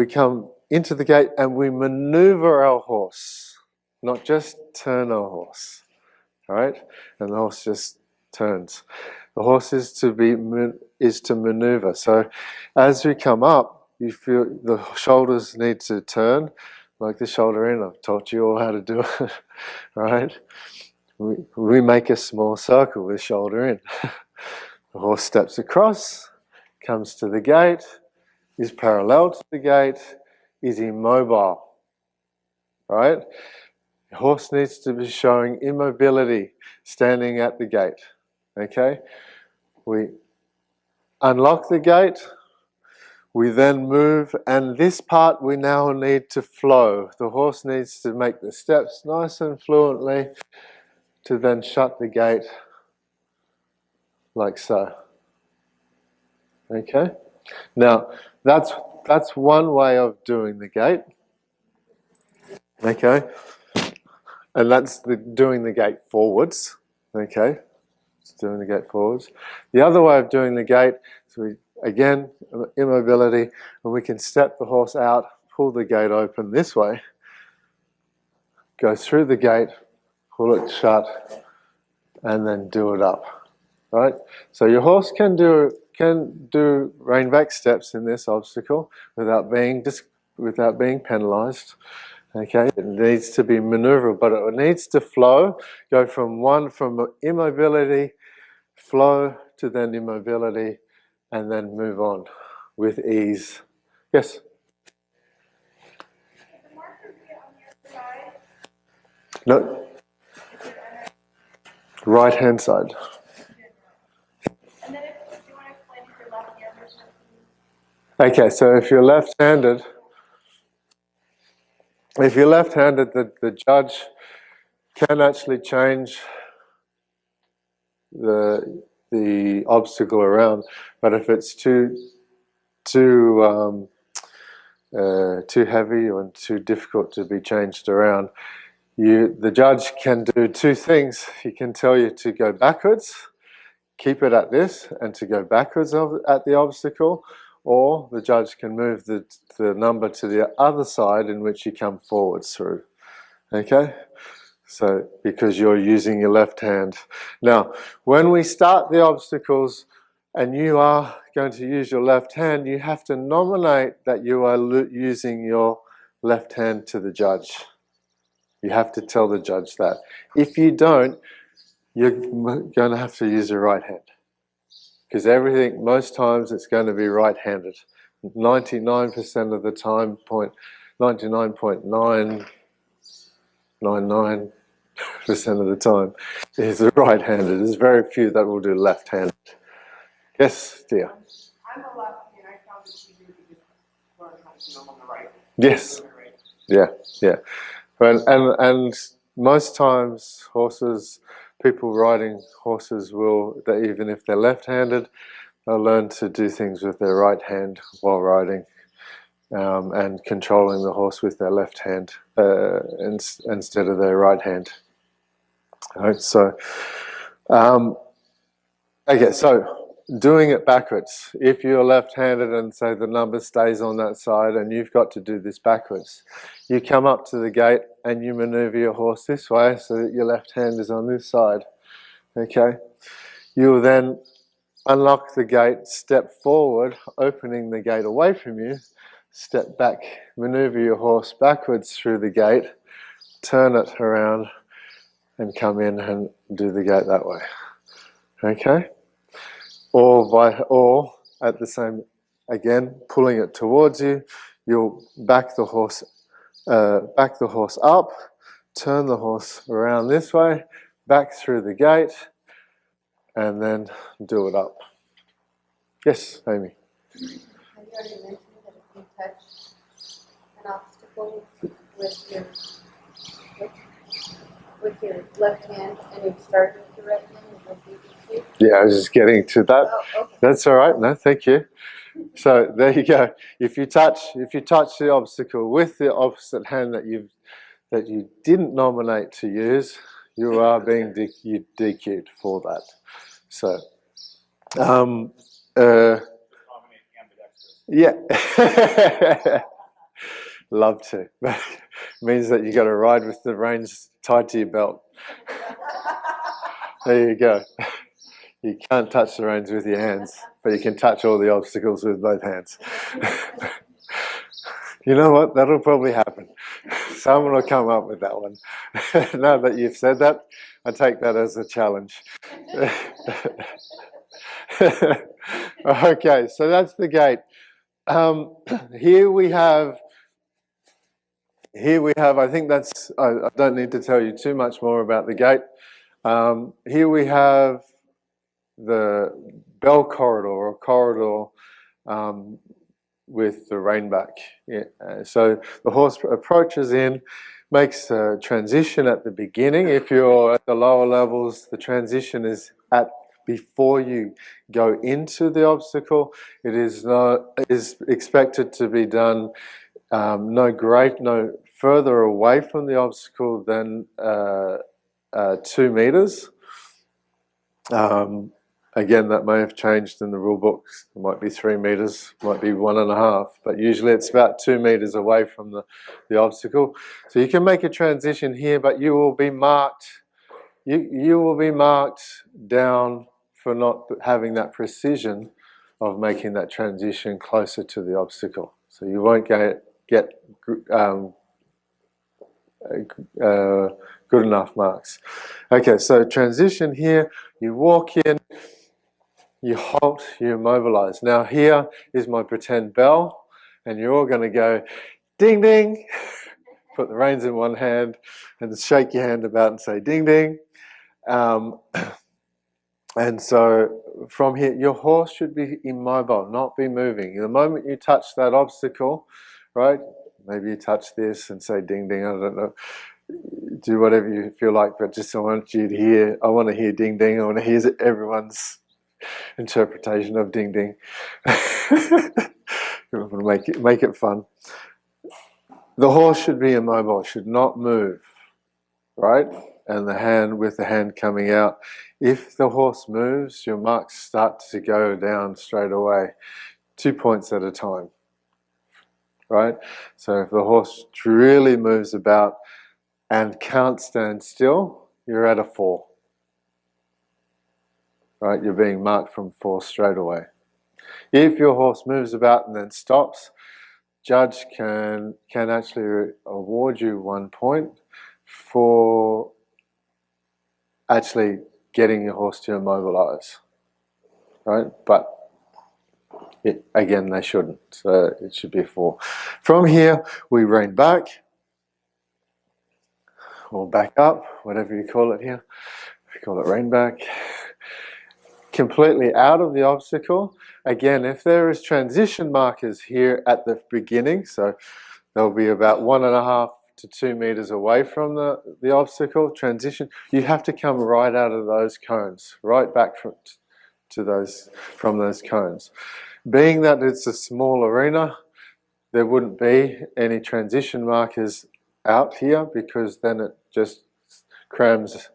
come into the gate and we maneuver our horse, not just turn our horse, all right? And the horse just turns. The horse is to maneuver. So as we come up, you feel the shoulders need to turn, like the shoulder in. I've taught you all how to do it, right? We make a small circle with shoulder in. The horse steps across, comes to the gate, is parallel to the gate, is immobile, right? The horse needs to be showing immobility, standing at the gate, okay? We unlock the gate, we then move, and this part we now need to flow. The horse needs to make the steps nice and fluently to then shut the gate like so. Okay? Now, that's one way of doing the gate. Okay? And that's doing the gate forwards. Okay? It's doing the gate forwards. The other way of doing the gate is again, immobility, and we can step the horse out, pull the gate open this way, go through the gate, pull it shut, and then do it up. Right? So your horse can do rein back steps in this obstacle without being penalised. Okay, it needs to be maneuverable, but it needs to flow, go from immobility, flow to then immobility, and then move on with ease. Yes? Is the marker on the other side? No. Right hand side. And then do you want to explain if you're left-handed or something? Okay, so if you're left-handed, the judge can actually change the obstacle around, but if it's too heavy or too difficult to be changed around, the judge can do two things. He can tell you to go backwards, keep it at this, and to go backwards at the obstacle, or the judge can move the number to the other side in which you come forwards through. Okay? So, because you're using your left hand. Now, when we start the obstacles and you are going to use your left hand, you have to nominate that you are using your left hand to the judge. You have to tell the judge that. If you don't, you're going to have to use your right hand. Because most times it's going to be right-handed. 99% of the time, 99.999% of the time is right-handed. There's very few that will do left-handed. Yes, dear. I'm a lefty, and I found it easier to just learn how to do them on the right. Yes. Yeah, yeah. And most times people riding horses even if they're left-handed, they'll learn to do things with their right hand while riding, and controlling the horse with their left hand instead of their right hand. Right, so Okay, so doing it backwards. If you're left-handed and say the number stays on that side and you've got to do this backwards, you come up to the gate and you maneuver your horse this way so that your left hand is on this side. Okay, you will then unlock the gate, step forward, opening the gate away from you, step back, maneuver your horse backwards through the gate, turn it around and come in and do the gate that way. Okay? Or at the same, again, pulling it towards you, you'll back the horse up, turn the horse around this way, back through the gate, and then do it up. Yes, Amy. Have you already mentioned that if you touch an obstacle with your left hand and you start with your right hand, it will be DQ? Yeah, I was just getting to that. Oh, okay. That's all right. No, thank you. So there you go. If you touch the obstacle with the opposite hand that you didn't nominate to use, you are being DQ'd for that. So, yeah. Love to. Means that you got to ride with the reins tied to your belt. There you go. You can't touch the reins with your hands, but you can touch all the obstacles with both hands. You know what? That'll probably happen. Someone will come up with that one. Now that you've said that, I take that as a challenge. Okay, so that's the gate. Here we have, I think that's, I don't need to tell you too much more about the gate. Here we have the bell corridor or corridor with the rein back. Yeah. So the horse approaches in, makes a transition at the beginning. If you're at the lower levels, the transition is before you go into the obstacle. It is expected to be done no further away from the obstacle than 2 meters. Again, that may have changed in the rule books. It might be 3 meters, might be 1.5, but usually it's about 2 meters away from the obstacle. So you can make a transition here, but you will be marked. You will be marked down for not having that precision of making that transition closer to the obstacle. So you won't get good enough marks. Okay, so transition here, you walk in, you halt, you immobilize. Now here is my pretend bell, and you're all going to go ding ding, put the reins in one hand and shake your hand about and say ding ding. And so from here, your horse should be immobile, not be moving. The moment you touch that obstacle, right, maybe you touch this and say ding ding, I don't know, do whatever you feel like, but just I want you to hear, I want to hear ding ding, I want to hear everyone's interpretation of ding ding. make it fun. The horse should be immobile, should not move, right? And the hand coming out. If the horse moves, your marks start to go down straight away, 2 points at a time, right? So if the horse really moves about and can't stand still, you're at a 4. Right, you're being marked from 4 straight away. If your horse moves about and then stops, judge can actually award you 1 point for actually getting your horse to immobilize. Right, but again, they shouldn't. So it should be a 4. From here, we rein back or back up, whatever you call it here. We call it rein back. Completely out of the obstacle. Again, if there is transition markers here at the beginning, so they'll be about 1.5 to 2 meters away from the obstacle transition, you have to come right out of those cones, right back from those cones. Being that it's a small arena, there wouldn't be any transition markers out here because then it just crams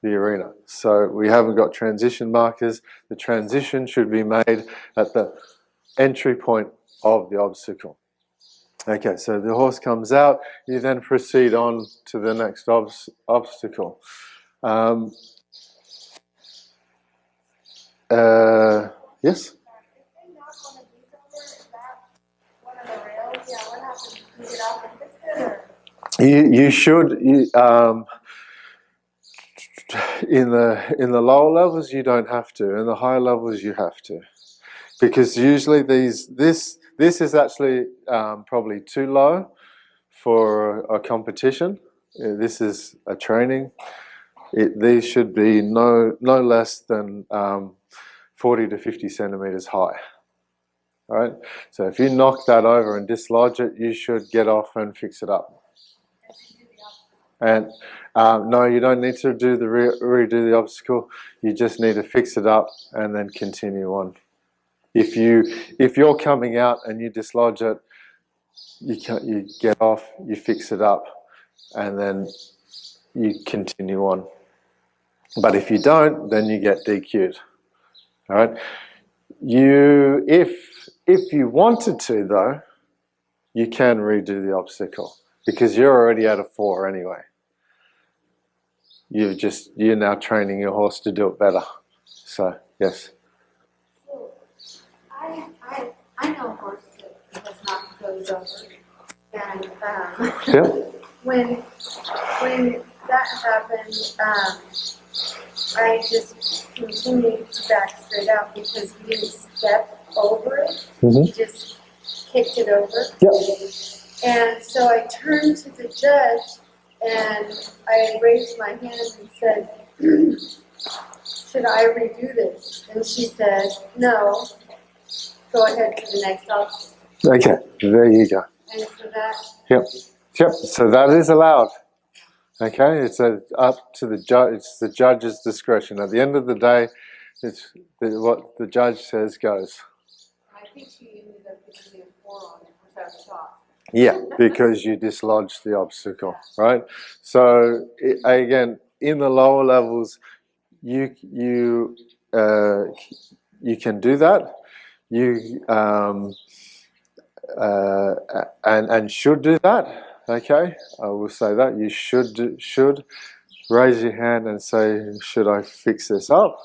the arena. So we haven't got transition markers. The transition should be made at the entry point of the obstacle. Okay, so the horse comes out, you then proceed on to the next obstacle. Yes? If they knock one of these over, is that one of the rails? Yeah, what happens? You get off and fix it, or? You should, in the lower levels you don't have to. In the higher levels you have to, because usually this is actually probably too low for a competition. This is a training. These should be no less than 40 to 50 centimeters high. All right. So if you knock that over and dislodge it, you should get off and fix it up. And no, you don't need to do the redo the obstacle. You just need to fix it up and then continue on. If you're coming out and you dislodge it, you get off, you fix it up, and then you continue on. But if you don't, then you get DQ'd. All right. If you wanted to though, you can redo the obstacle because you're already at a 4 anyway. You're now training your horse to do it better. So yes. So, I know a horse that has knocked those over, and Yeah. when that happened, I just continued to back straight out because he didn't step over it. He just kicked it over. Yeah. And so I turned to the judge and I raised my hand and said, should I redo this? And she said, no, go ahead to the next obstacle. Okay, there you go. And for that, Yep. So that is allowed. Okay, it's up to the judge. It's the judge's discretion. At the end of the day, it's what the judge says goes. I think she ended up giving me a 4 on it without a shot. Yeah, because you dislodged the obstacle, right? So again, in the lower levels, you can do that. You and should do that. Okay, I will say that you should raise your hand and say, should I fix this up?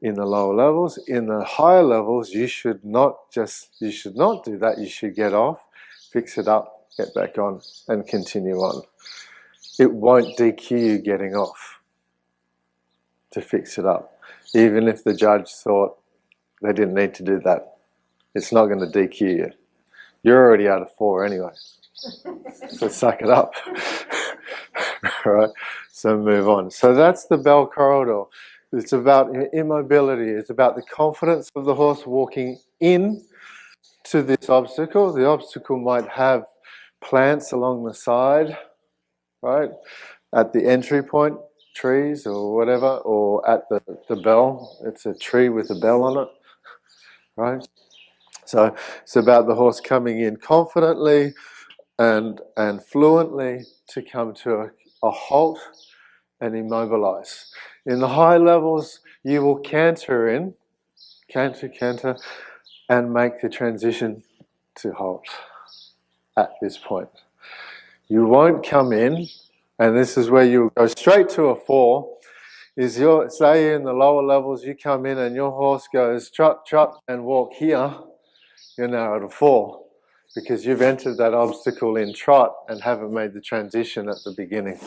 In the lower levels. In the higher levels, you should not do that. You should get off, fix it up, get back on, and continue on. It won't DQ you getting off to fix it up. Even if the judge thought they didn't need to do that, it's not going to DQ you. You're already out of 4 anyway. So suck it up. Right? So move on. So that's the bell corridor. It's about immobility. It's about the confidence of the horse walking in to this obstacle. The obstacle might have plants along the side, right? At the entry point, trees or whatever, or at the bell. It's a tree with a bell on it, right? So it's about the horse coming in confidently and fluently to come to a halt and immobilize. In the high levels, you will canter, and make the transition to halt at this point. You won't come in, and this is where you go straight to a 4, is say in the lower levels, you come in and your horse goes trot, trot, and walk here, you're now at a 4. Because you've entered that obstacle in trot and haven't made the transition at the beginning.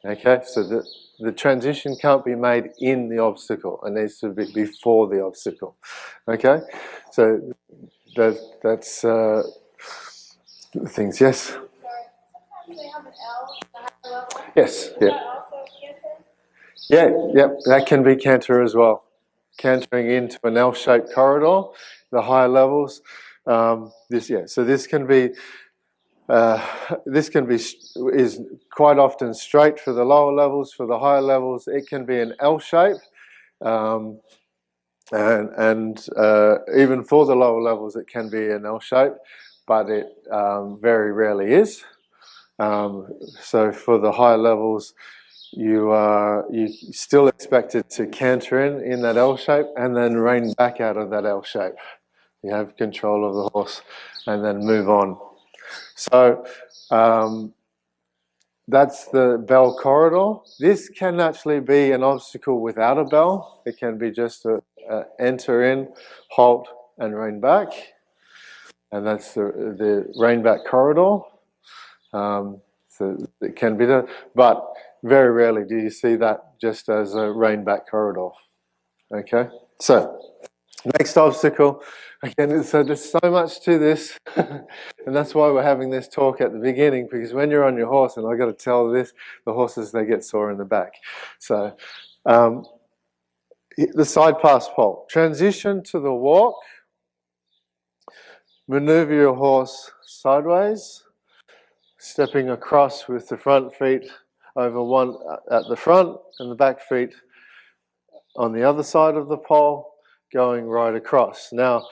Okay, so the transition can't be made in the obstacle. It needs to be before the obstacle. Okay, so that's things. Yes. Sorry, sometimes they have an L, the higher level. Yes. Is Yeah. that also cancer? Yeah. That can be canter as well. Cantering into an L-shaped corridor, the higher levels. So this can be is quite often straight for the lower levels. For the higher levels, it can be an L shape, and even for the lower levels, it can be an L shape, but it very rarely is. So for the higher levels, you still expected to canter in that L shape and then rein back out of that L shape. You have control of the horse and then move on. So that's the bell corridor. This can actually be an obstacle without a bell. It can be just a enter in, halt, and rein back. And that's the rein back corridor. So it can be done, but very rarely do you see that just as a rein back corridor. Okay, so next obstacle. Again, so there's so much to this, and that's why we're having this talk at the beginning, because when you're on your horse, and I've got to tell this, the horses, they get sore in the back. So the side pass pole. Transition to the walk. Maneuver your horse sideways, stepping across with the front feet over one at the front and the back feet on the other side of the pole, going right across. Now,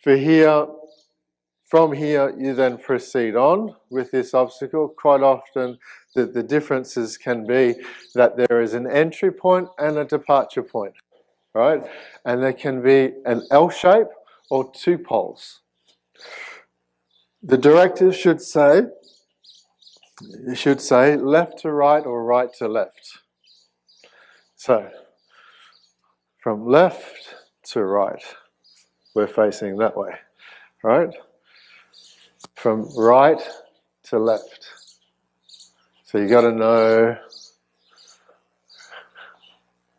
from here, you then proceed on with this obstacle. Quite often, the differences can be that there is an entry point and a departure point, right? And there can be an L shape or two poles. The directive should say left to right or right to left. So, from left to right, we're facing that way, right? From right to left. So you got to know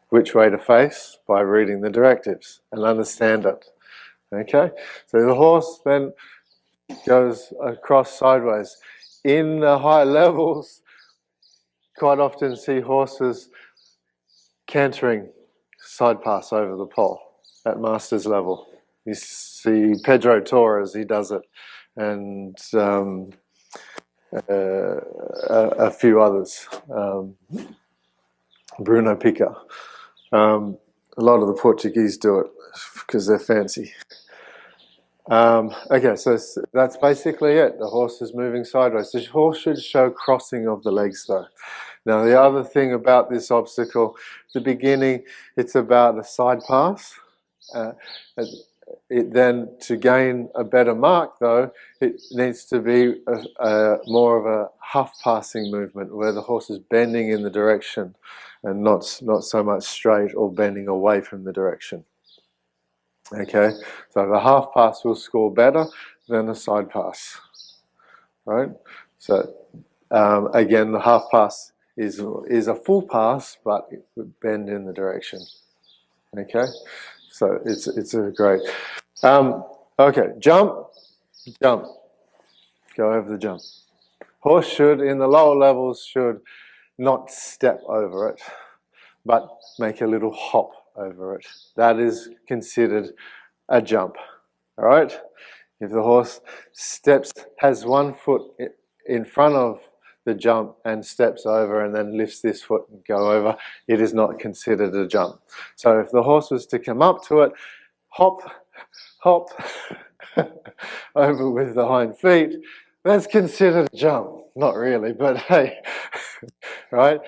which way to face by reading the directives and understand it. Okay? So the horse then goes across sideways. In the high levels, quite often see horses cantering side pass over the pole at master's level. You see Pedro Torres, he does it, and a few others, Bruno Pica. A lot of the Portuguese do it because they're fancy. Okay, so that's basically it. The horse is moving sideways. The horse should show crossing of the legs though. Now the other thing about this obstacle, the beginning, it's about a side pass. It then, to gain a better mark though, it needs to be more of a huff passing movement where the horse is bending in the direction and not so much straight or bending away from the direction. Okay, so the half pass will score better than a side pass, right? So again, the half pass is a full pass, but it would bend in the direction. Okay, so it's a great. Okay, jump, go over the jump. Horse should, in the lower levels, should not step over it, but make a little hop over it. That is considered a jump. All right? If the horse has one foot in front of the jump and steps over and then lifts this foot and go over, it is not considered a jump. So if the horse was to come up to it, hop, hop, over with the hind feet, that's considered a jump. Not really, but hey, right?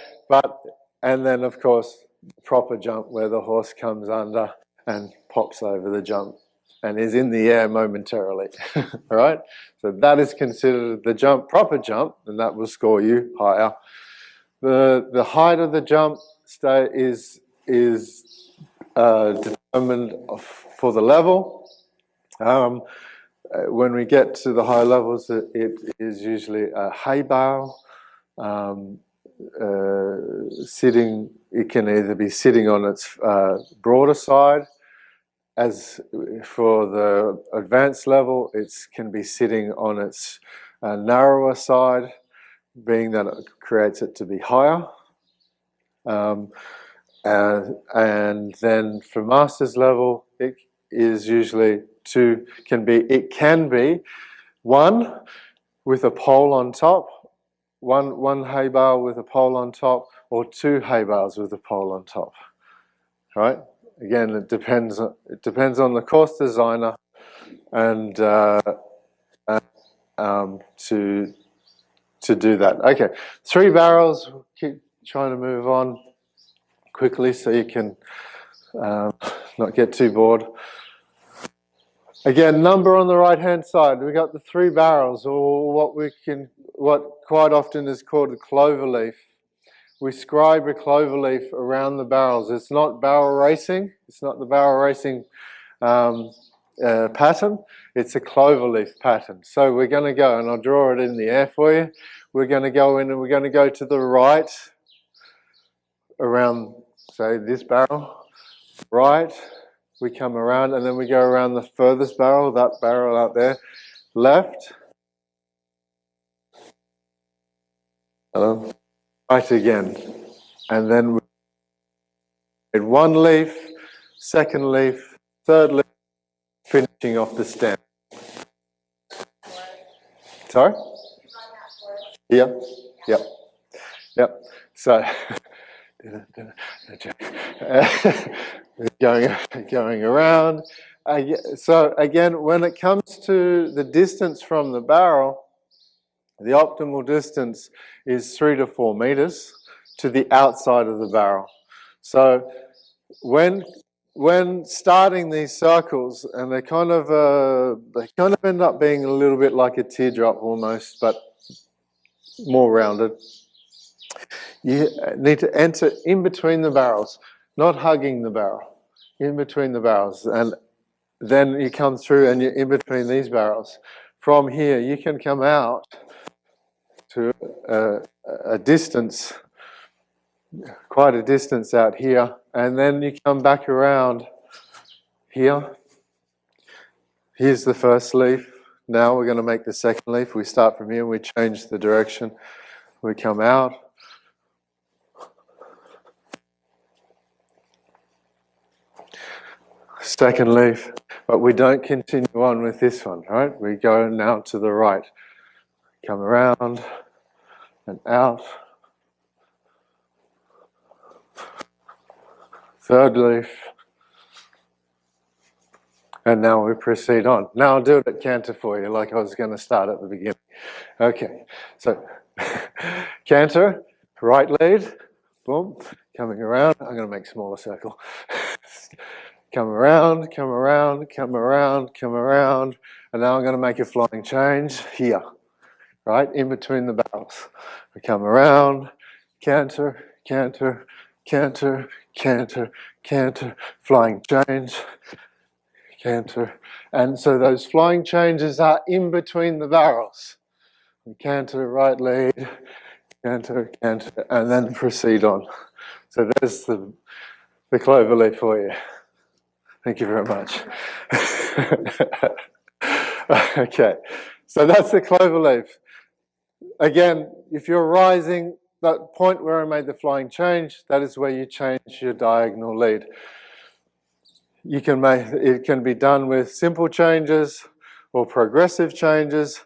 And then of course, proper jump where the horse comes under and pops over the jump and is in the air momentarily, all right? So that is considered the jump, proper jump, and that will score you higher. The height of the jump is determined for the level. When we get to the high levels, it is usually a hay bale. Sitting, it can either be sitting on its broader side, as for the advanced level, it can be sitting on its narrower side, being that it creates it to be higher. And then for master's level, it is usually it can be one with a pole on top, one hay bale with a pole on top, or two hay bales with a pole on top, right? Again, it depends on the course designer and to do that. Okay, 3 barrels, keep trying to move on quickly so you can not get too bored. Again, number on the right-hand side. We got the 3 barrels, or what quite often is called a clover leaf. We scribe a clover leaf around the barrels. It's not barrel racing. It's not the barrel racing pattern. It's a clover leaf pattern. So we're going to go, and I'll draw it in the air for you. We're going to go in and we're going to go to the right around, say, this barrel. Right, we come around, and then we go around the furthest barrel, that barrel out there. Left. Right again. And then we did 1 leaf, 2nd leaf, 3rd leaf, finishing off the stem. Sorry? Yep. Yep. So, going around. So again, when it comes to the distance from the barrel, the optimal distance is 3 to 4 meters to the outside of the barrel. So when starting these circles, and they kind of end up being a little bit like a teardrop almost, but more rounded. You need to enter in between the barrels, not hugging the barrel, in between the barrels, and then you come through and you're in between these barrels. From here, you can come out to a distance, quite a distance out here, and then you come back around here. Here's the first leaf. Now we're going to make the 2nd leaf. We start from here, we change the direction. We come out. Second leaf, but we don't continue on with this one, right? We go now to the right. Come around and out. 3rd leaf. And now we proceed on. Now I'll do it at canter for you, like I was going to start at the beginning. Okay, so canter, right lead, boom, coming around. I'm going to make a smaller circle. Come around, come around, come around, come around, and now I'm going to make a flying change here, right, in between the barrels. We come around, canter, canter, canter, canter, canter, flying change, canter, and so those flying changes are in between the barrels. We canter, right lead, canter, canter, and then proceed on. So there's the clover leaf for you. Thank you very much. Okay, so that's the clover leaf. Again, if you're rising, that point where I made the flying change, that is where you change your diagonal lead. You can make it can be done with simple changes or progressive changes,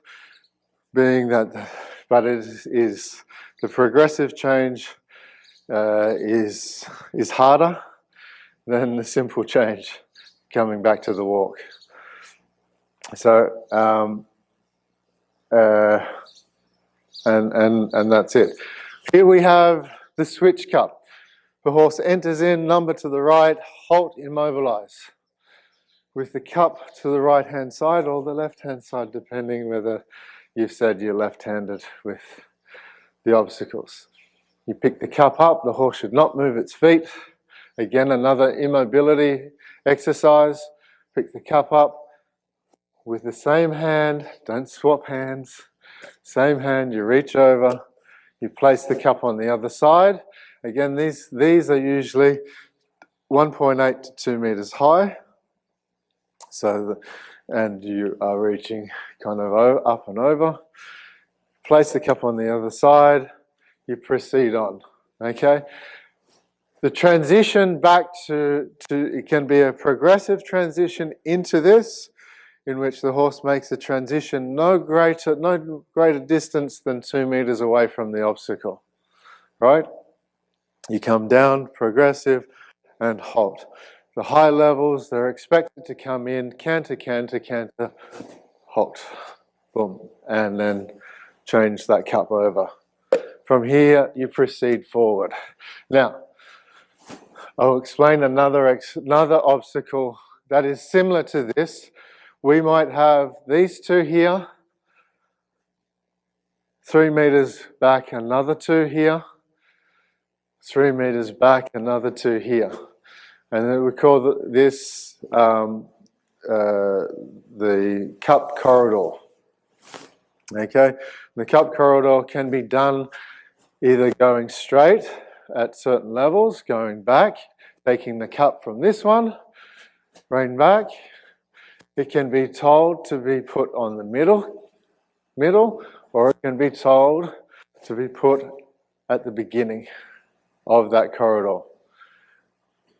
being that, but it is the progressive change is harder than the simple change coming back to the walk. So and that's it. Here we have the switch cup. The horse enters in, number to the right, halt, immobilize. With the cup to the right-hand side or the left-hand side, depending whether you've said you're left-handed with the obstacles. You pick the cup up, the horse should not move its feet. Again, another immobility exercise. Pick the cup up with the same hand, don't swap hands. Same hand, you reach over, you place the cup on the other side. Again, these are usually 1.8 to 2 meters high. So, and you are reaching kind of up and over. Place the cup on the other side, you proceed on, okay? The transition back to it can be a progressive transition into this, in which the horse makes a transition no greater distance than 2 meters away from the obstacle, right? You come down, progressive, and halt. The high levels, they're expected to come in, canter, canter, canter, halt, boom, and then change that cup over. From here, you proceed forward. Now, I'll explain another obstacle that is similar to this. We might have these two here, 3 meters back, another 2 here, 3 meters back, another 2 here. And then we call this the cup corridor. Okay, the cup corridor can be done either going straight at certain levels, going back, taking the cup from this one, rain back. It can be told to be put on the middle, or it can be told to be put at the beginning of that corridor.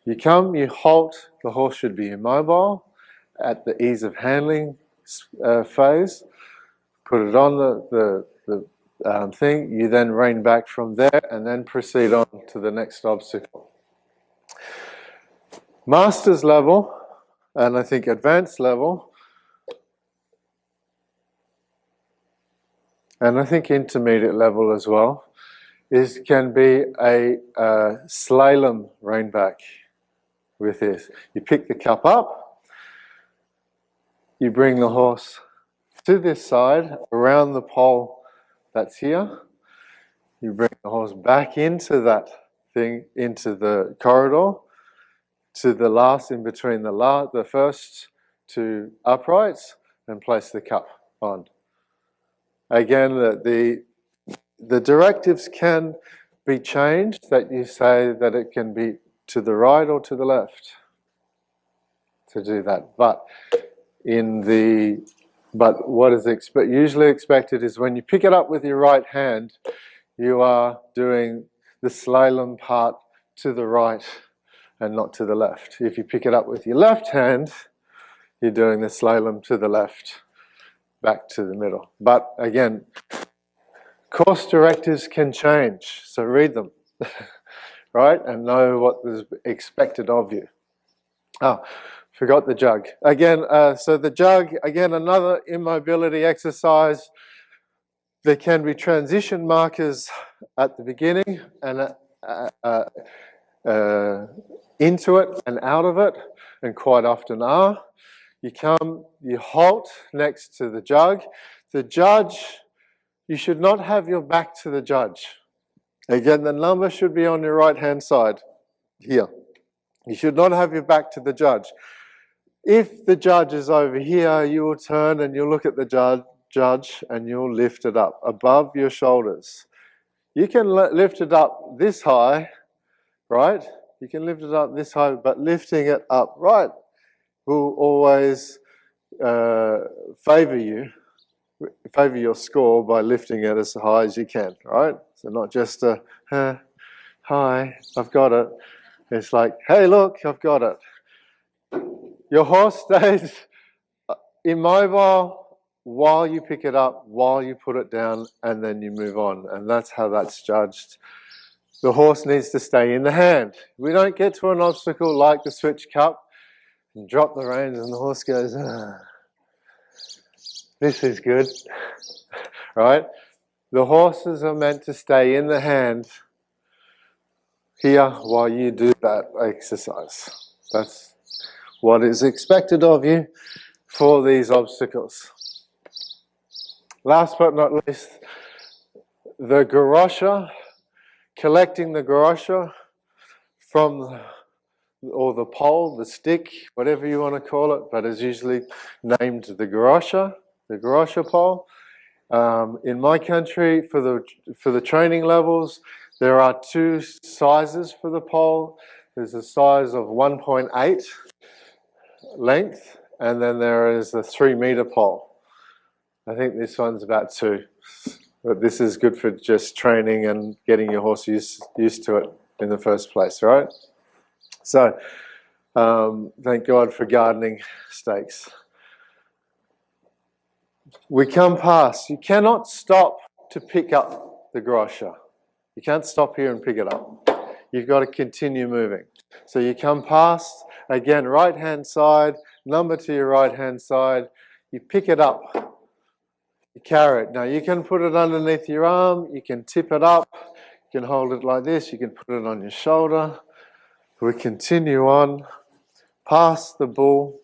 You come, you halt, the horse should be immobile at the ease of handling phase. Put it on the thing, you then rein back from there and then proceed on to the next obstacle. Master's level, and I think advanced level, and I think intermediate level as well, can be a slalom rein back with this. You pick the cup up, you bring the horse to this side, around the pole that's here. You bring the horse back into that thing, into the corridor, to the last, in between the first two uprights, and place the cup on. Again, the directives can be changed, that you say that it can be to the right or to the left to do that. But what is usually expected is when you pick it up with your right hand, you are doing the slalom part to the right and not to the left. If you pick it up with your left hand, you're doing the slalom to the left, back to the middle. But again, course directives can change, so read them, right? And know what is expected of you. Oh, forgot the jug. Again, so the jug, again, another immobility exercise. There can be transition markers at the beginning and into it and out of it, and quite often are. You come, you halt next to the jug. The judge, you should not have your back to the judge. Again, the number should be on your right-hand side here. You should not have your back to the judge. If the judge is over here, you will turn and you'll look at the judge and you'll lift it up above your shoulders. You can lift it up this high, right? You can lift it up this high, but lifting it up right will always favor your score by lifting it as high as you can, right? So not just a, hi, I've got it. It's like, hey, look, I've got it. Your horse stays immobile while you pick it up, while you put it down, and then you move on. And that's how that's judged. The horse needs to stay in the hand. We don't get to an obstacle like the switch cup and drop the reins and the horse goes, this is good, right? The horses are meant to stay in the hand here while you do that exercise. That's what is expected of you for these obstacles. Last but not least, the garrocha, collecting the garrocha from, or the pole, the stick, whatever you want to call it, but is usually named the garrocha pole. In my country, for the training levels, there are two sizes for the pole. There's a size of 1.8 length, and then there is a 3 meter pole. I think this one's about 2, but this is good for just training and getting your horse used to it in the first place, right? So, thank God for gardening stakes. We come past. You cannot stop to pick up the garrocha. You can't stop here and pick it up. You've got to continue moving. So you come past, again, right-hand side, number to your right-hand side. You pick it up You carry it. Now you can put it underneath your arm, you can tip it up, you can hold it like this, you can put it on your shoulder. We continue on, past the bull.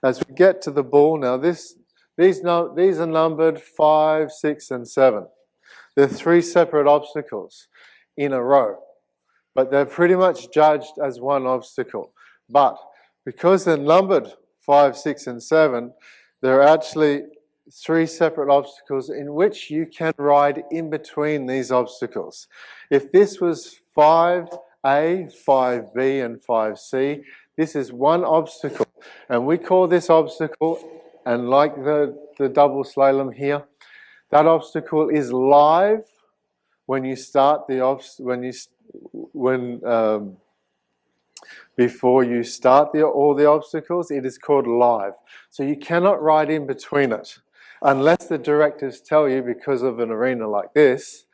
As we get to the bull, now these are numbered 5, 6, and 7. They're 3 separate obstacles in a row, but they're pretty much judged as one obstacle. But because they're numbered 5, 6, and 7, they're actually 3 separate obstacles in which you can ride in between these obstacles. If this was 5A, 5B, and 5C, this is one obstacle, and we call this obstacle, and like the double slalom here, that obstacle is live when you start the before you start all the obstacles. It is called live. So you cannot ride in between it unless the directors tell you, because of an arena like this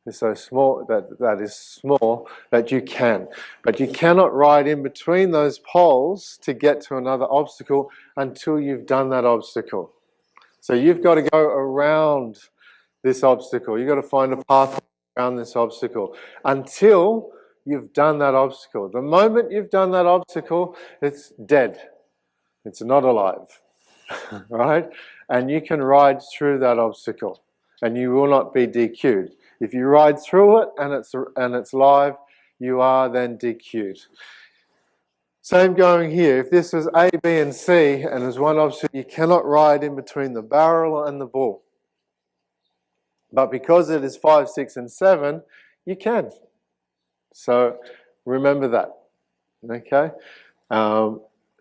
is so small, that is small, that you can. But you cannot ride in between those poles to get to another obstacle until you've done that obstacle. So you've got to go around this obstacle. You've got to find a path around this obstacle until you've done that obstacle. The moment you've done that obstacle, it's dead. It's not alive, right? And you can ride through that obstacle and you will not be DQ'd. If you ride through it and it's live, you are then DQ'd. Same going here. If this was A, B, and C, and there's one obstacle, you cannot ride in between the barrel and the bull. But because it is 5, 6, and 7, you can. So remember that. Okay?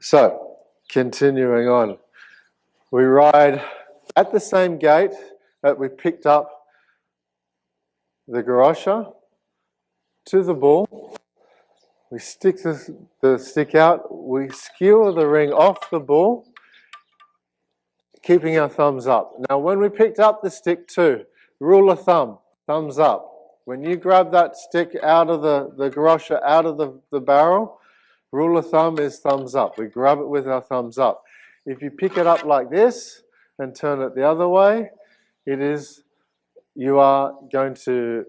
So, continuing on. We ride at the same gate that we picked up the garosha to the bull. We stick the stick out. We skewer the ring off the bull, keeping our thumbs up. Now, when we picked up the stick too, rule of thumb, thumbs up. When you grab that stick out of the garosha, out of the barrel, rule of thumb is thumbs up. We grab it with our thumbs up. If you pick it up like this and turn it the other way, you are going to,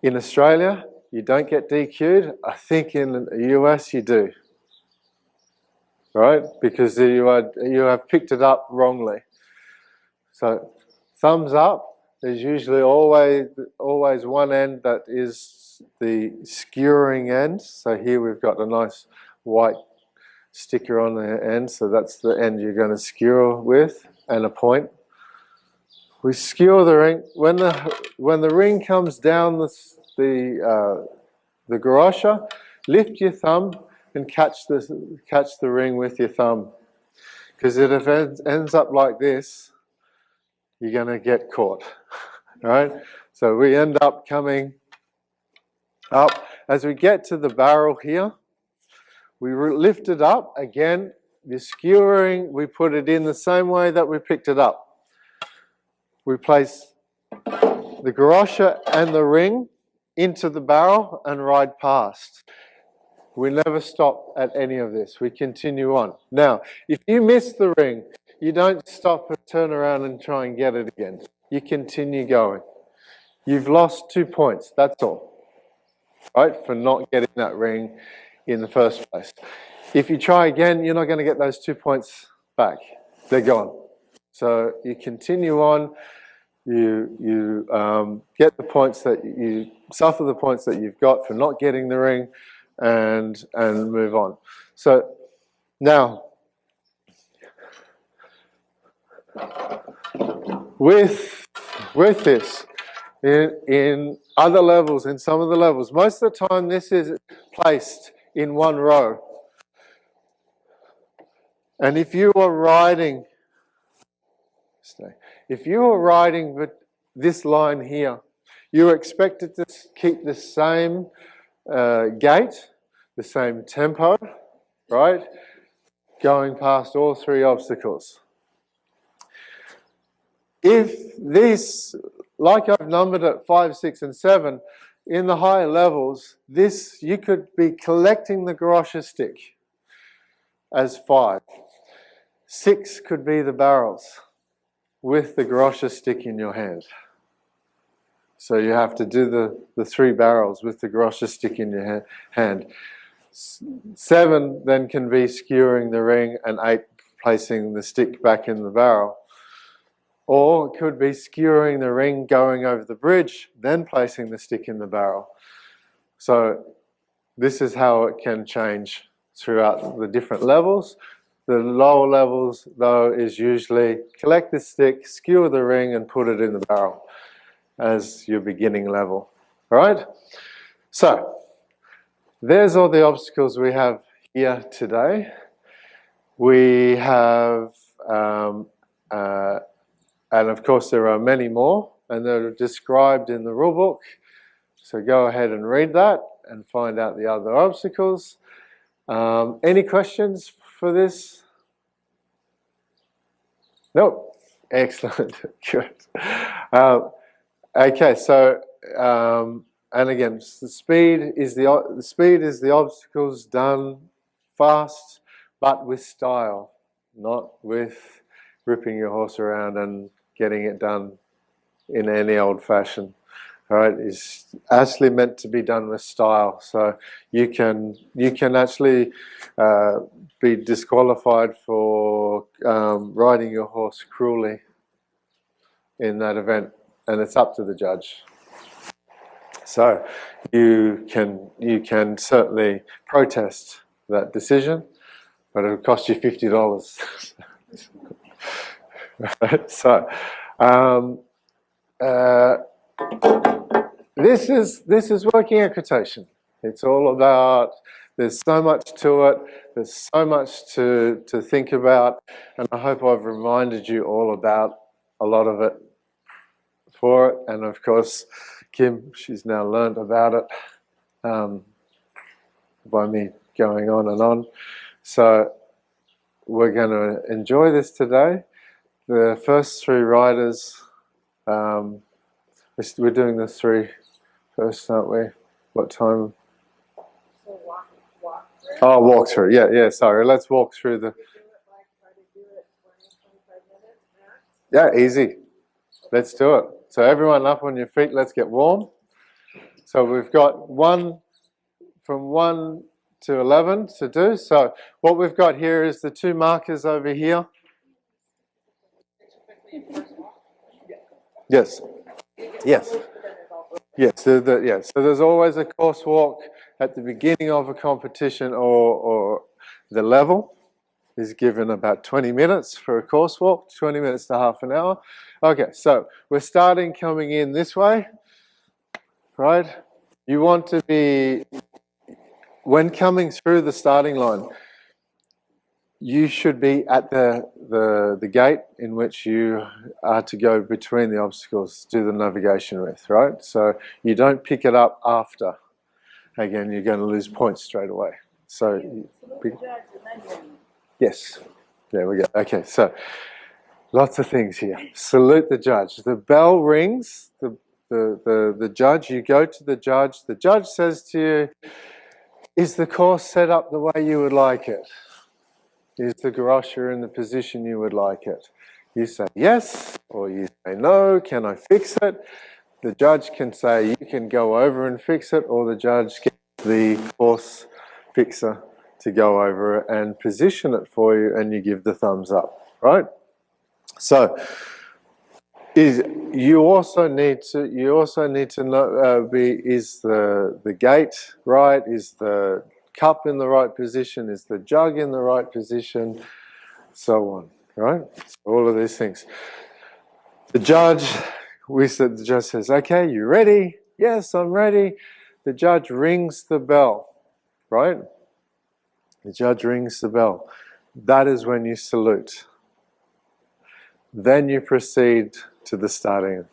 in Australia, you don't get DQ'd. I think in the US you do, right? Because you have picked it up wrongly. So thumbs up. There's usually always one end that is the skewering end. So here we've got a nice white sticker on the end. So that's the end you're going to skewer with, and a point. We skewer the ring. When the ring comes down the garosha, lift your thumb and catch the ring with your thumb. Because if it ends up like this, you're going to get caught, right? So we end up coming up. As we get to the barrel here, we lift it up. Again, the skewering, we put it in the same way that we picked it up. We place the garosha and the ring into the barrel and ride past. We never stop at any of this. We continue on. Now, if you miss the ring, you don't stop and turn around and try and get it again. You continue going. You've lost 2 points, that's all, right, for not getting that ring in the first place. If you try again, you're not going to get those 2 points back. They're gone. So you continue on. You get the points that you suffer the points that you've got for not getting the ring, and move on. So now, with this, in other levels, in some of the levels, most of the time this is placed in one row. And if you are riding, with this line here, you're expected to keep the same gait, the same tempo, right? Going past all 3 obstacles. If this, like I've numbered it 5, 6, and 7, in the higher levels, this, you could be collecting the garosha stick as 5. 6 could be the barrels. with the garrocha stick in your hand. So you have to do the 3 barrels with the garrocha stick in your hand. 7 then can be skewering the ring, and 8 placing the stick back in the barrel. Or it could be skewering the ring, going over the bridge, then placing the stick in the barrel. So this is how it can change throughout the different levels. The lower levels, though, is usually collect the stick, skewer the ring, and put it in the barrel as your beginning level. All right? So there's all the obstacles we have here today. We have, and of course there are many more, and they're described in the rule book. So go ahead and read that and find out the other obstacles. Any questions for this? Nope. Excellent. Good. Okay, so and again, the speed is the obstacles done fast, but with style, not with ripping your horse around and getting it done in any old fashion. All right, it's actually meant to be done with style. So you can actually be disqualified for riding your horse cruelly in that event, and it's up to the judge. So you can certainly protest that decision, but it'll cost you $50. So this is working equitation. It's all about, there's so much to it, there's so much to think about, and I hope I've reminded you all about a lot of it for it. And of course, Kim, she's now learned about it by me going on and on. So we're going to enjoy this today. The first 3 riders, we're doing the 3 first, aren't we? What time? So walk through. Oh, walk through. Yeah, sorry. Let's walk through the... Do it like, try to do it 20, 25 minutes max. Yeah, easy. Let's do it. So everyone up on your feet, let's get warm. So we've got from 1 to 11 to do. So what we've got here is the 2 markers over here. Yes. Yes. Yes. So there's always a course walk at the beginning of a competition, or the level is given about 20 minutes for a course walk, 20 minutes to half an hour. Okay, so we're starting coming in this way, right? You want to be, when coming through the starting line, you should be at the gate in which you are to go between the obstacles, do the navigation with, right? So you don't pick it up after. Again, you're going to lose points straight away. So, yes, there we go. Okay, so lots of things here. Salute the judge. The bell rings. The judge. You go to the judge. The judge says to you, "Is the course set up the way you would like it? Is the garrocha in the position you would like it?" You say yes, or you say no. Can I fix it? The judge can say you can go over and fix it, or the judge gets the course fixer to go over it and position it for you, and you give the thumbs up, right? So you also need to know is the gate right? Is the cup in the right position? Is the jug in the right position? So on, right? So all of these things. The judge says, "Okay, you ready?" "Yes, I'm ready." The judge rings the bell, right? The judge rings the bell. That is when you salute. Then you proceed to the starting.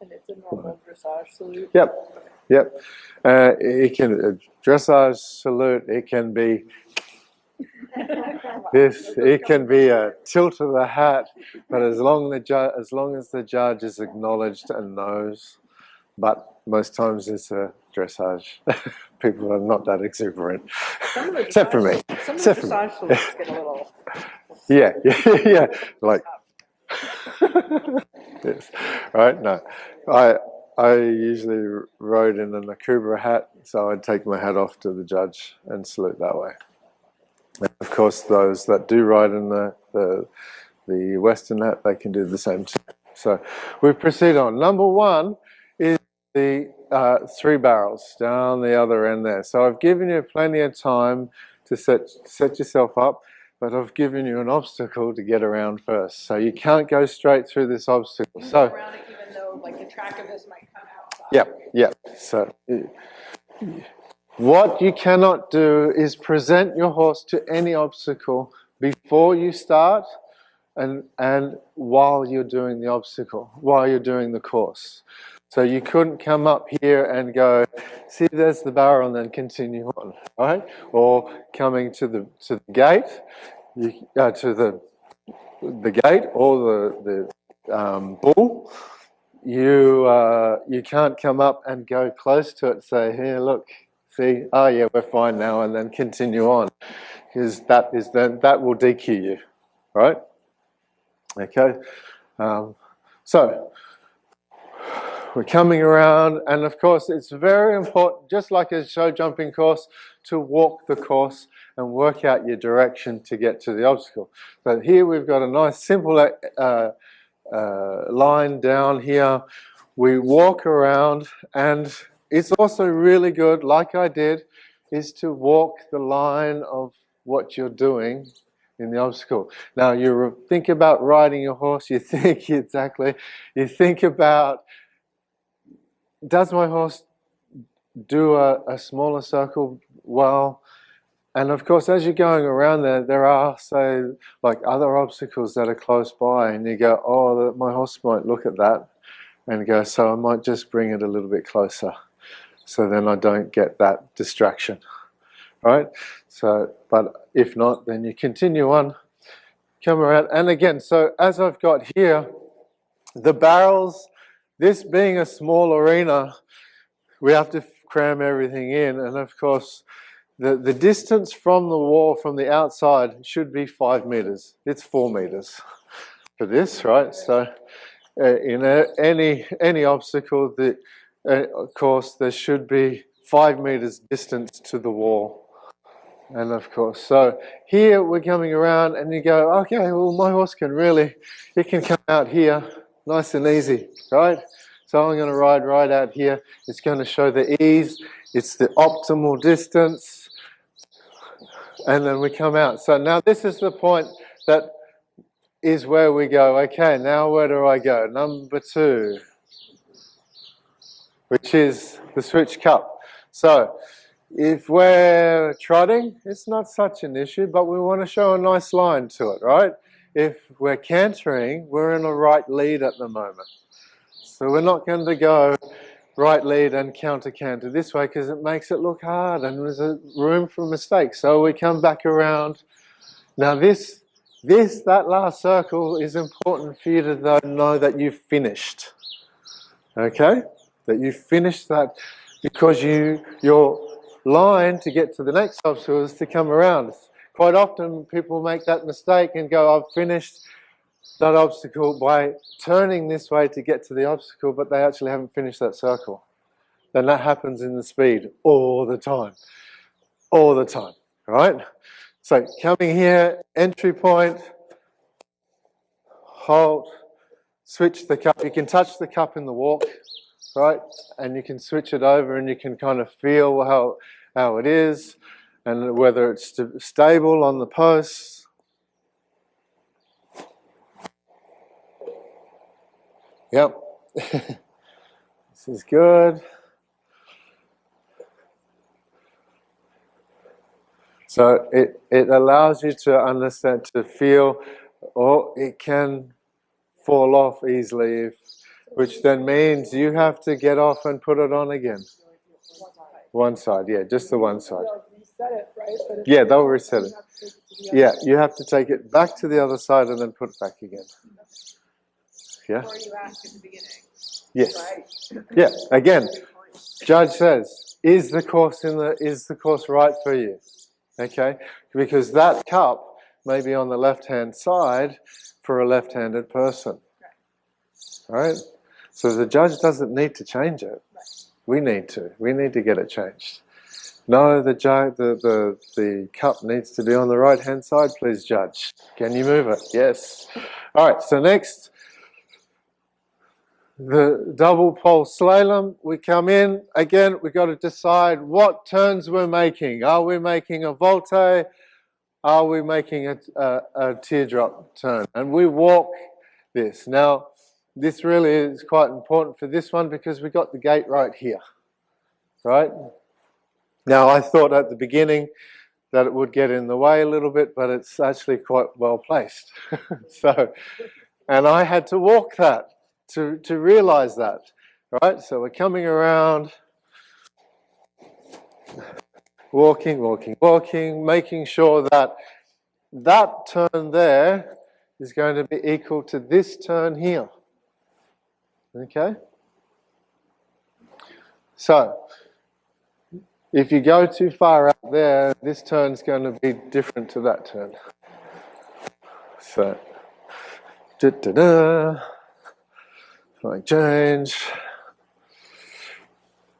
And it's a normal dressage salute. Yep. It can a dressage salute. It can be this. It can be a tilt of the hat. But as long as the judge is acknowledged and knows, but most times it's a dressage. People are not that exuberant, except for me. Some of the dressage salutes get a little... Yeah, like Yes, right. No, I usually rode in an Akubra hat, so I'd take my hat off to the judge and salute that way. And of course, those that do ride in the Western hat, they can do the same too. So we proceed on. Number one is the 3 barrels down the other end there. So I've given you plenty of time to set yourself up, but I've given you an obstacle to get around first. So you can't go straight through this obstacle. You So go around it even though like the track of this might come outside. yeah. So what you cannot do is present your horse to any obstacle before you start and while you're doing the obstacle, while you're doing the course. So you couldn't come up here and go, see, there's the barrel, and then continue on, right? Or coming to the gate, to the gate or the bull. You can't come up and go close to it and say, here, look, see, oh yeah, we're fine now, and then continue on, because that will DQ you, right? Okay, so we're coming around, and of course it's very important, just like a show jumping course, to walk the course and work out your direction to get to the obstacle. So here we've got a nice simple line down here. We walk around, and it's also really good, like I did, is to walk the line of what you're doing in the obstacle. Now you think about riding your horse, you think about, does my horse do a smaller circle well? And of course, as you're going around there are, say, like other obstacles that are close by, and you go, oh, my horse might look at that and go, so I might just bring it a little bit closer, so then I don't get that distraction, right? So, but if not, then you continue on, come around, and again, so as I've got here, the barrels, this being a small arena, we have to cram everything in, and of course, the distance from the wall, from the outside, should be 5 meters. It's 4 meters for this, right? So in any obstacle, of course, there should be 5 meters distance to the wall. And of course, so here we're coming around, and you go, okay, well, my horse it can come out here nice and easy, right? So I'm going to ride right out here. It's going to show the ease. It's the optimal distance. And then we come out. So now this is the point that is where we go, okay, now where do I go? Number 2, which is the switch cup. So if we're trotting, it's not such an issue, but we want to show a nice line to it, right? If we're cantering, we're in a right lead at the moment. So we're not going to go right lead and counter canter this way, because it makes it look hard and there's a room for mistakes. So we come back around. Now that last circle is important for you to know that you've finished. Okay? That you've finished that, because your line to get to the next obstacle is to come around. Quite often people make that mistake and go, I've finished that obstacle by turning this way to get to the obstacle, but they actually haven't finished that circle. Then that happens in the speed all the time, right? So coming here, entry point, halt, switch the cup. You can touch the cup in the walk, right? And you can switch it over, and you can kind of feel how it is, and whether it's stable on the posts. Yep. This is good. So it allows you to understand, to feel, or it can fall off easily, which then means you have to get off and put it on again. One side, yeah, just the one side. Reset it, right? Yeah, they'll reset it. Yeah, you have to take it back to the other side and then put it back again. Yeah? Or you asked at the beginning. Yes. Right. Yeah. Again, judge says, is the course right for you? Okay? Because that cup may be on the left-hand side for a left-handed person. right? So the judge doesn't need to change it. We need to. We need to get it changed. No, the cup needs to be on the right-hand side, please, judge. Can you move it? Yes. All right, so next, the double pole slalom. We come in, again, we've got to decide what turns we're making. Are we making a volte? Are we making a teardrop turn? And we walk this. Now, this really is quite important for this one because we got the gate right here, right? Now, I thought at the beginning that it would get in the way a little bit, but it's actually quite well placed. So, and I had to walk that to realize that, right? So we're coming around, walking, walking, walking, making sure that that turn there is going to be equal to this turn here. Okay? So, if you go too far out there, this turn's going to be different to that turn. So, like change,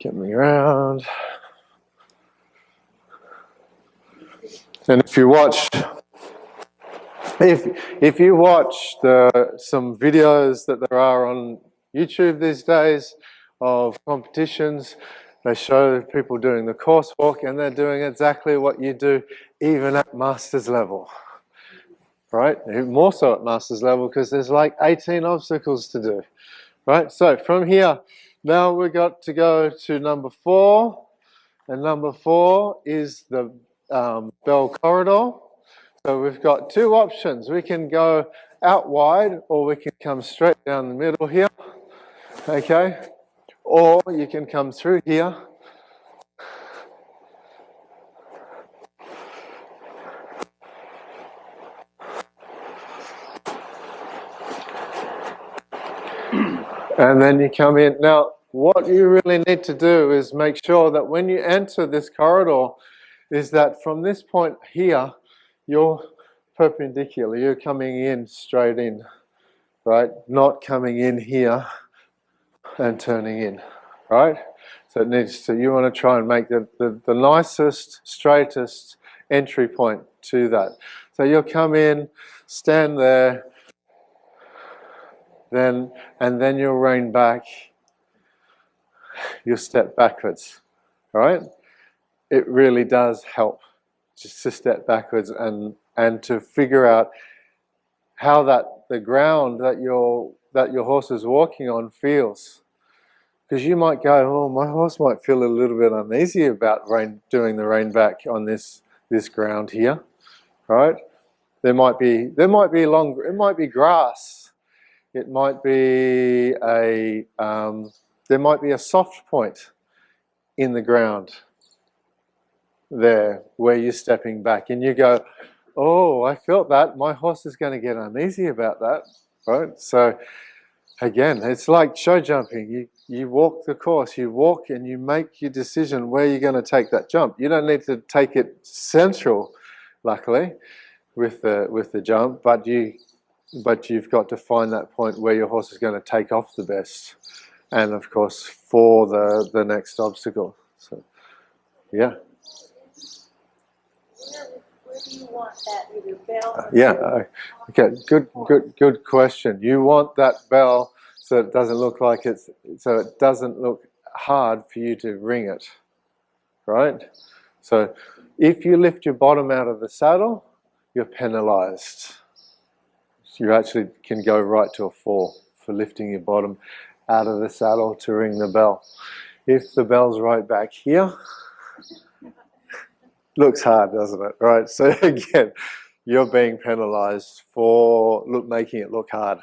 coming around. And if you watch, if you watch some videos that there are on YouTube these days of competitions, they show people doing the course walk and they're doing exactly what you do even at master's level, right? More so at master's level because there's like 18 obstacles to do, right? So from here, now we've got to go to number 4, and number 4 is the bell corridor. So we've got 2 options. We can go out wide or we can come straight down the middle here, okay? Or you can come through here. And then you come in. Now, what you really need to do is make sure that when you enter this corridor, is that from this point here, you're perpendicular. You're coming in straight in, right? Not coming in here and turning in, right? So it needs to, you want to try and make the nicest, straightest entry point to that. So you'll come in, stand there, and then you'll rein back, you'll step backwards, all right? It really does help just to step backwards and to figure out how the ground that your horse is walking on feels. Because you might go, oh, my horse might feel a little bit uneasy about doing the rein back on this ground here, right? There might be it might be grass. It might be there might be a soft point in the ground there where you're stepping back, and you go, oh, I felt that. My horse is going to get uneasy about that, right? So again, it's like show jumping. You walk the course, you walk and you make your decision where you're going to take that jump. You don't need to take it central, luckily, with the jump, but you've got to find that point where your horse is going to take off the best, and of course for the next obstacle. So, yeah. Where do you want that, either bell? Yeah. Okay. Good question. You want that bell so it doesn't look like so it doesn't look hard for you to ring it, right? So if you lift your bottom out of the saddle, you're penalized. You actually can go right to a 4 for lifting your bottom out of the saddle to ring the bell. If the bell's right back here, looks hard, doesn't it? Right. So again, you're being penalized for making it look hard.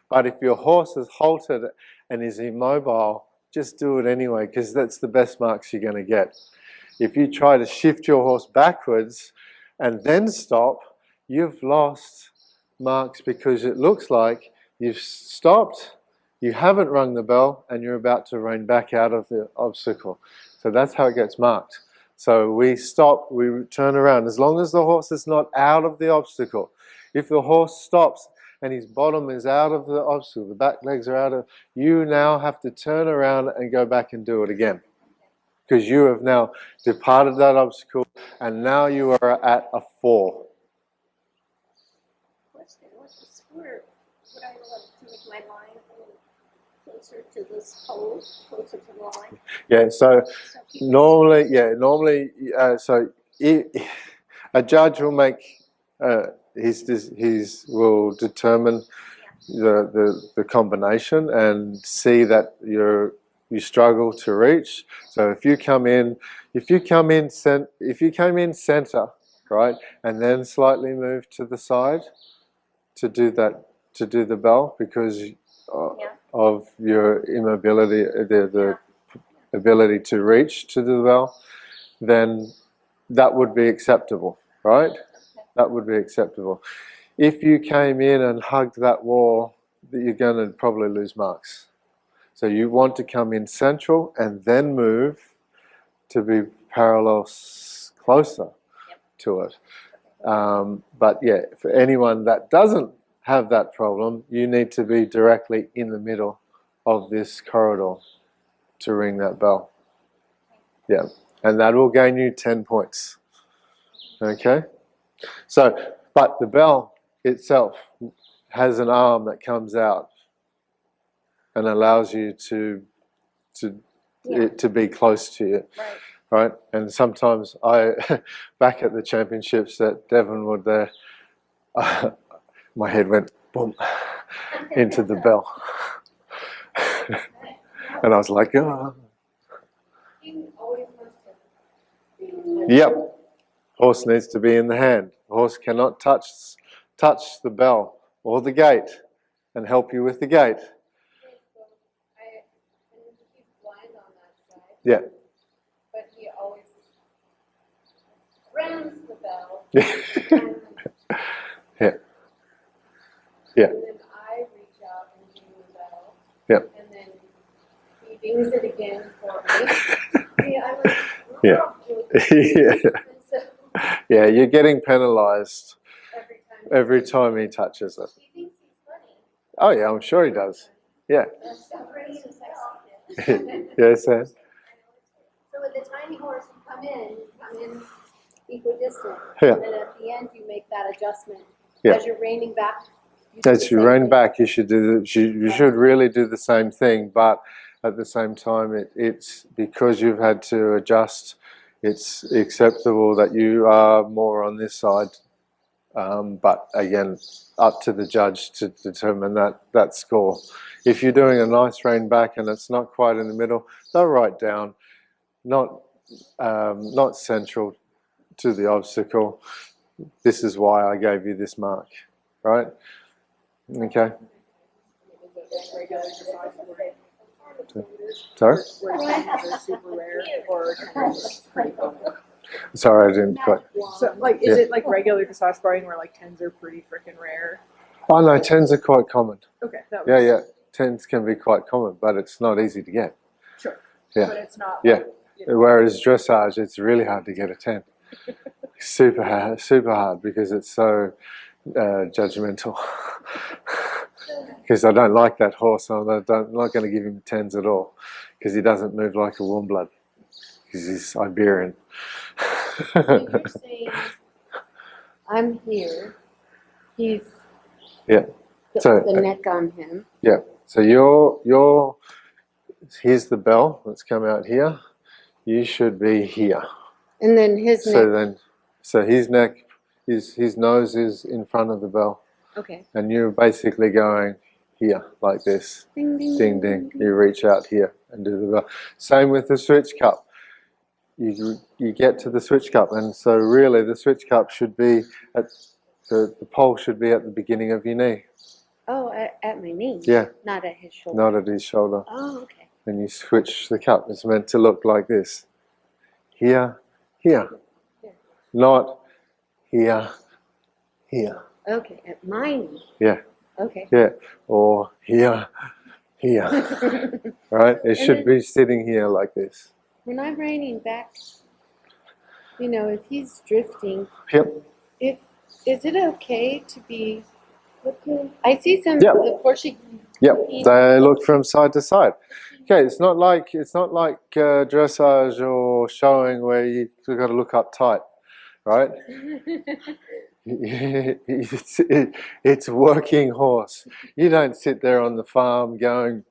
But if your horse is halted and is immobile, just do it anyway, because that's the best marks you're going to get. If you try to shift your horse backwards and then stop, you've lost marks because it looks like you've stopped, you haven't rung the bell, and you're about to rein back out of the obstacle. So that's how it gets marked. So we stop, we turn around. As long as the horse is not out of the obstacle. If the horse stops and his bottom is out of the obstacle, the back legs are out of, you now have to turn around and go back and do it again. Because you have now departed that obstacle, and now you are at a 4. What's the square? Would I want to make my line closer to this pole, closer to the line? Yeah, so So people normally, so a judge will make his will determine the combination and see that you struggle to reach. So if you came in center, right, and then slightly move to the side to do the bell because of your immobility, the ability to reach to the bell, then that would be acceptable, right? That would be acceptable. If you came in and hugged that wall, you're going to probably lose marks. So you want to come in central and then move to be parallel closer to it. But yeah, for anyone that doesn't have that problem, you need to be directly in the middle of this corridor to ring that bell. Yeah, and that will gain you 10 points. Okay? So, but the bell itself has an arm that comes out and allows you to be close to you. Right? And sometimes back at the championships at Devonwood there, my head went boom into the bell. And I was like, oh. Yep. Horse needs to be in the hand. Horse cannot touch the bell or the gate and help you with the gate. He's blind on that side. Yeah. But he always rings the bell. Yeah. Yeah. And then I reach out and ring the bell. Yeah. And then he dings it again for me. See, I'm like, Yeah. Yeah. And so Yeah, you're getting penalized every time every time he touches it. he thinks he's funny. Oh yeah, I'm sure he does. Yeah. Stop ringing the bell. Yes, sir. So with the tiny horse, you come in equidistant. Yeah. And then at the end, you make that adjustment. Yeah. As you're reining back. You do As the you same rein thing. back, you should really do the same thing, but at the same time, it's because you've had to adjust. It's acceptable that you are more on this side, but again, up to the judge to determine that score. If you're doing a nice rein back and it's not quite in the middle, go right down, not central to the obstacle. This is why I gave you this mark, right? Okay. Sorry? Sorry, I didn't quite. So, like, is it like regular dressage sparring where like 10s are pretty freaking rare? Oh no, 10s are quite common. Okay, that was, Yeah, 10s can be quite common, but it's not easy to get. Sure. Yeah. But it's not. Yeah. Like, you know, Whereas dressage, it's really hard to get a 10. Super hard because it's so judgmental. Because I don't like that horse, so I'm not going to give him 10s at all because he doesn't move like a warm blood because he's Iberian. So you're saying, I'm here, he's Yeah. the neck on him. Yeah. So here's the bell that's come out here. You should be here. And then his neck. So his neck, his nose is in front of the bell, Okay. and you're basically going here like this. Ding, ding, Ding ding. You reach out here and do the bell. Same with the switch cup. You get to the switch cup, and so really the switch cup should be at the pole should be at the beginning of your knee. Oh, at my knee. Yeah. Not at his shoulder. Not at his shoulder. Oh, okay. And you switch the cup. It's meant to look like this. Here, here. Not here, here. Okay, at my knee. Yeah, Okay. yeah. Or here, here. Right? It should be sitting here like this. When I'm reining back, if he's drifting, Yep. is it okay to be Okay. I see some Yep. the Portuguese. Yep, they look from side to side. Okay, it's not like dressage or showing where you've got to look up tight, right? It's working horse. You don't sit there on the farm going,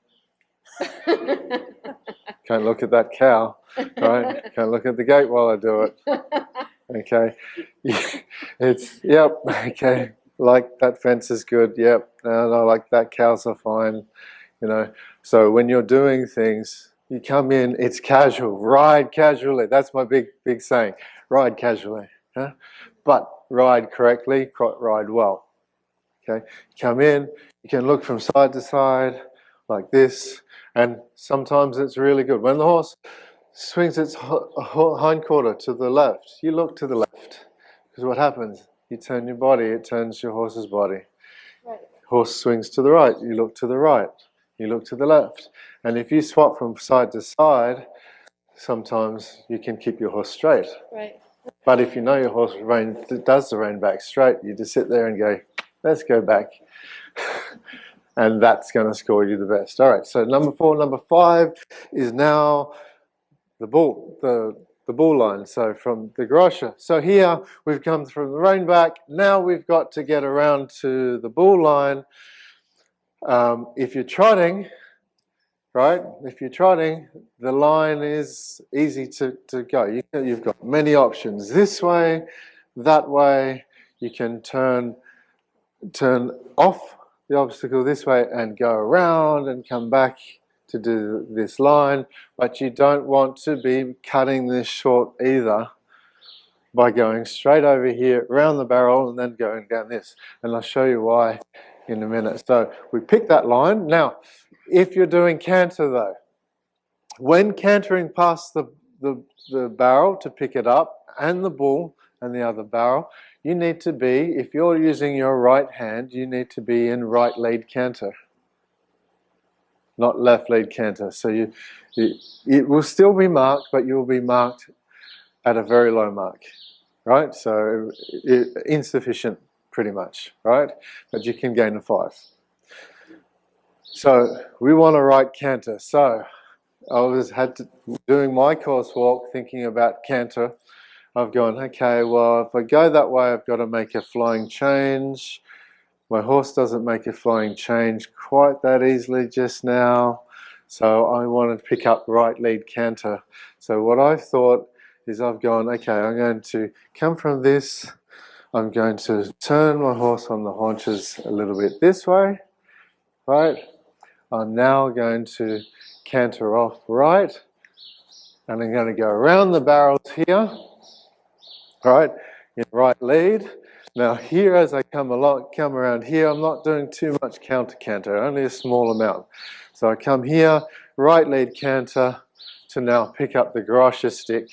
can't look at that cow, right? Can't look at the gate while I do it. Okay, it's yep. Okay, like that fence is good. Yep, no, like that cows are fine. You know, so when you're doing things, you come in. It's casual. Ride casually. That's my big saying. Ride casually. Huh? But ride correctly. Ride well. Okay, come in. You can look from side to side like this, and sometimes it's really good when the horse swings its hind quarter to the left. You look to the left because what happens? You turn your body. It turns your horse's body. Right. Horse swings to the right. You look to the right. You look to the left. And if you swap from side to side, sometimes you can keep your horse straight. Right. But if you know your horse does the rein back straight, you just sit there and go, let's go back. And that's going to score you the best. All right, so number 4, number 5 is now the bull line. So from the garrocha. So here we've come from the rein back. Now we've got to get around to the bull line. If you're trotting, right? If you're trotting, the line is easy to go. You've got many options. This way, that way. You can turn off the obstacle this way and go around and come back to do this line. But you don't want to be cutting this short either by going straight over here, around the barrel, and then going down this. And I'll show you why in a minute. So we pick that line. Now, if you're doing canter though, when cantering past the barrel to pick it up and the bull and the other barrel, you need to be, if you're using your right hand, you need to be in right lead canter, not left lead canter. So it will still be marked, but you'll be marked at a very low mark, right? So insufficient pretty much, right? But you can gain a 5. So we want a right canter. So I doing my course walk thinking about canter. I've gone, okay, well, if I go that way, I've got to make a flying change. My horse doesn't make a flying change quite that easily just now. So I want to pick up right lead canter. So what I've thought is I've gone, okay, I'm going to come from this. I'm going to turn my horse on the haunches a little bit this way, right? I'm now going to canter off right. And I'm going to go around the barrels here, right, in right lead. Now here, as I come around here, I'm not doing too much counter canter, only a small amount. So I come here, right lead canter, to now pick up the garrocha stick,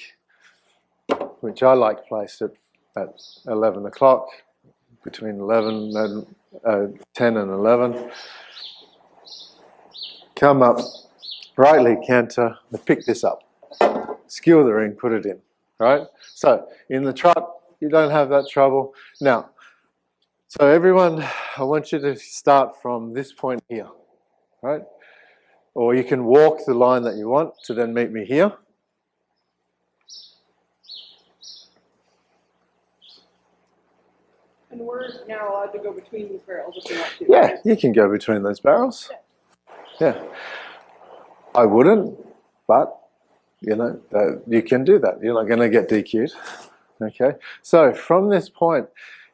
which I like placed at 11 o'clock, between 10 and 11. Come up, right lead canter, and pick this up. Skew the ring, put it in, right? So in the trot, you don't have that trouble. Now, so everyone, I want you to start from this point here, right? Or you can walk the line that you want to then meet me here. And we're now allowed to go between these barrels if we want to. Yeah, you can go between those barrels. Yeah. I wouldn't, but you know, you can do that. You're not going to get DQ'd. Okay. So from this point,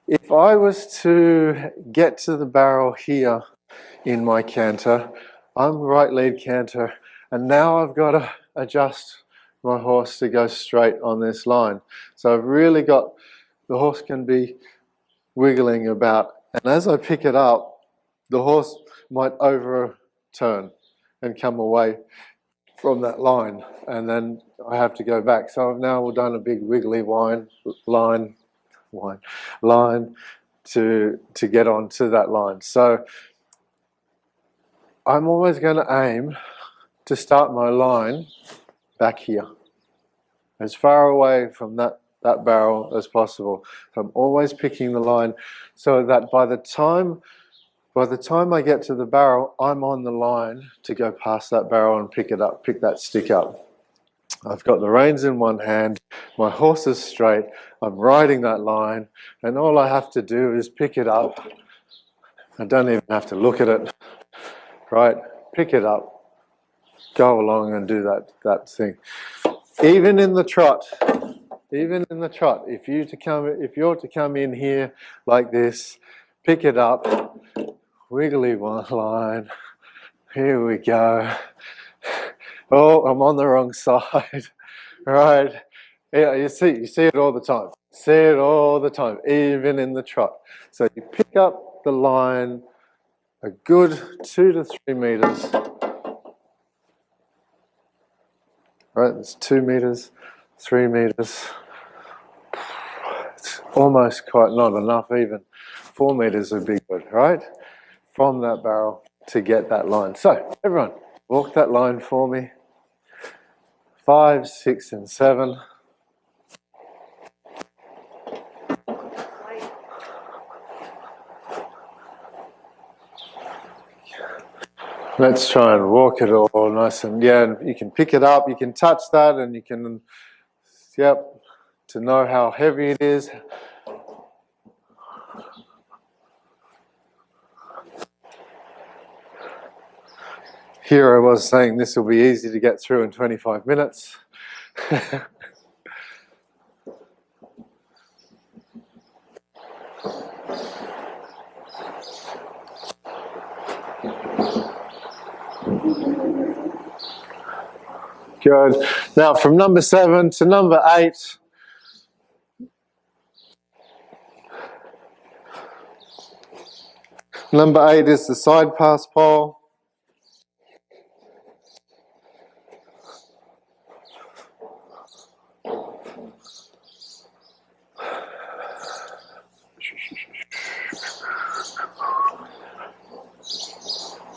if I was to get to the barrel here in my canter, I'm right lead canter, and now I've got to adjust my horse to go straight on this line. So I've really got, the horse can be wiggling about, and as I pick it up, the horse might overturn and come away from that line, and then I have to go back. So I've now done a big wiggly line to get onto that line. So I'm always going to aim to start my line back here, as far away from that barrel as possible. So I'm always picking the line so that by the time By the time I get to the barrel, I'm on the line to go past that barrel and pick it up, pick that stick up. I've got the reins in one hand, my horse is straight, I'm riding that line, and all I have to do is pick it up. I don't even have to look at it, right? Pick it up, go along and do that thing. Even in the trot, if you're to come in here like this, pick it up, wiggly one line, here we go. Oh, I'm on the wrong side. Right. Yeah, you see it all the time. See it all the time, even in the trot. So you pick up the line a good 2 to 3 meters. Right, it's 2 meters, 3 meters. It's almost quite not enough even. 4 meters would be good, right? From that barrel to get that line. So everyone, walk that line for me. 5, 6, and 7. Let's try and walk it all nice and, yeah, and you can pick it up, you can touch that, and you can, yep, to know how heavy it is. Here I was saying this will be easy to get through in 25 minutes. Good. Now from number 7 to number 8. Number 8 is the side pass pole.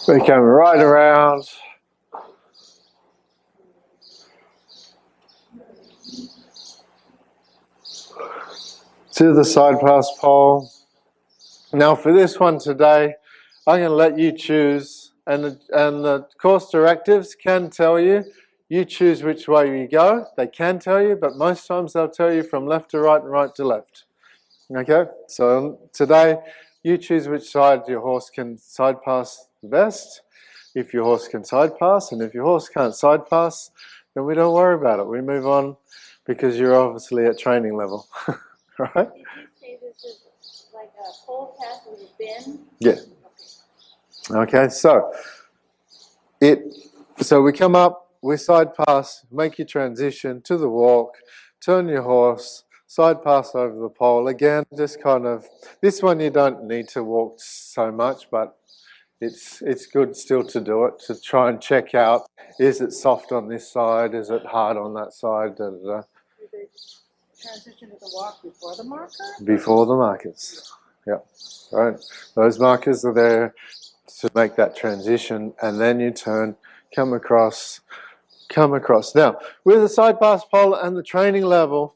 We come right around. To the side pass pole. Now for this one today, I'm going to let you choose, and the course directives can tell you, you choose which way you go. They can tell you, but most times they'll tell you from left to right and right to left. Okay, so today you choose which side your horse can side pass the best. If your horse can side pass, and if your horse can't side pass, then we don't worry about it. We move on because you're obviously at training level, right? Did you say this is like a pole pass with a bend? Yeah. Okay, so we come up, we side pass, make your transition to the walk, turn your horse, side pass over the pole. Again, just kind of, this one you don't need to walk so much, but it's good still to do it, to try and check out, is it soft on this side, is it hard on that side, da, da, da. Do they transition to the walk before the marker? Before the markers. Yep, right. Those markers are there to make that transition, and then you turn, come across. Now, with the side pass pole and the training level,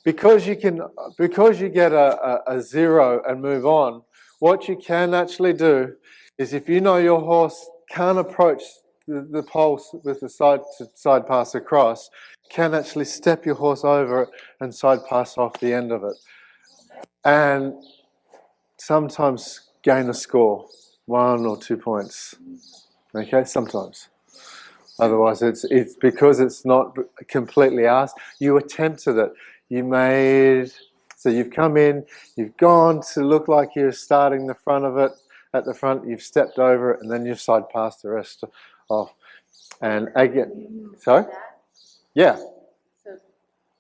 because you get a 0 and move on, what you can actually do is, if you know your horse can't approach the pole with the side pass across, can actually step your horse over it and side pass off the end of it, and sometimes gain a score, 1 or 2 points. Okay, sometimes. Otherwise, it's because it's not completely asked. You attempted it. So you've come in, you've gone to look like you're starting the front of it. At the front, you've stepped over it, and then you've side passed the rest off. And again, sorry? Yeah.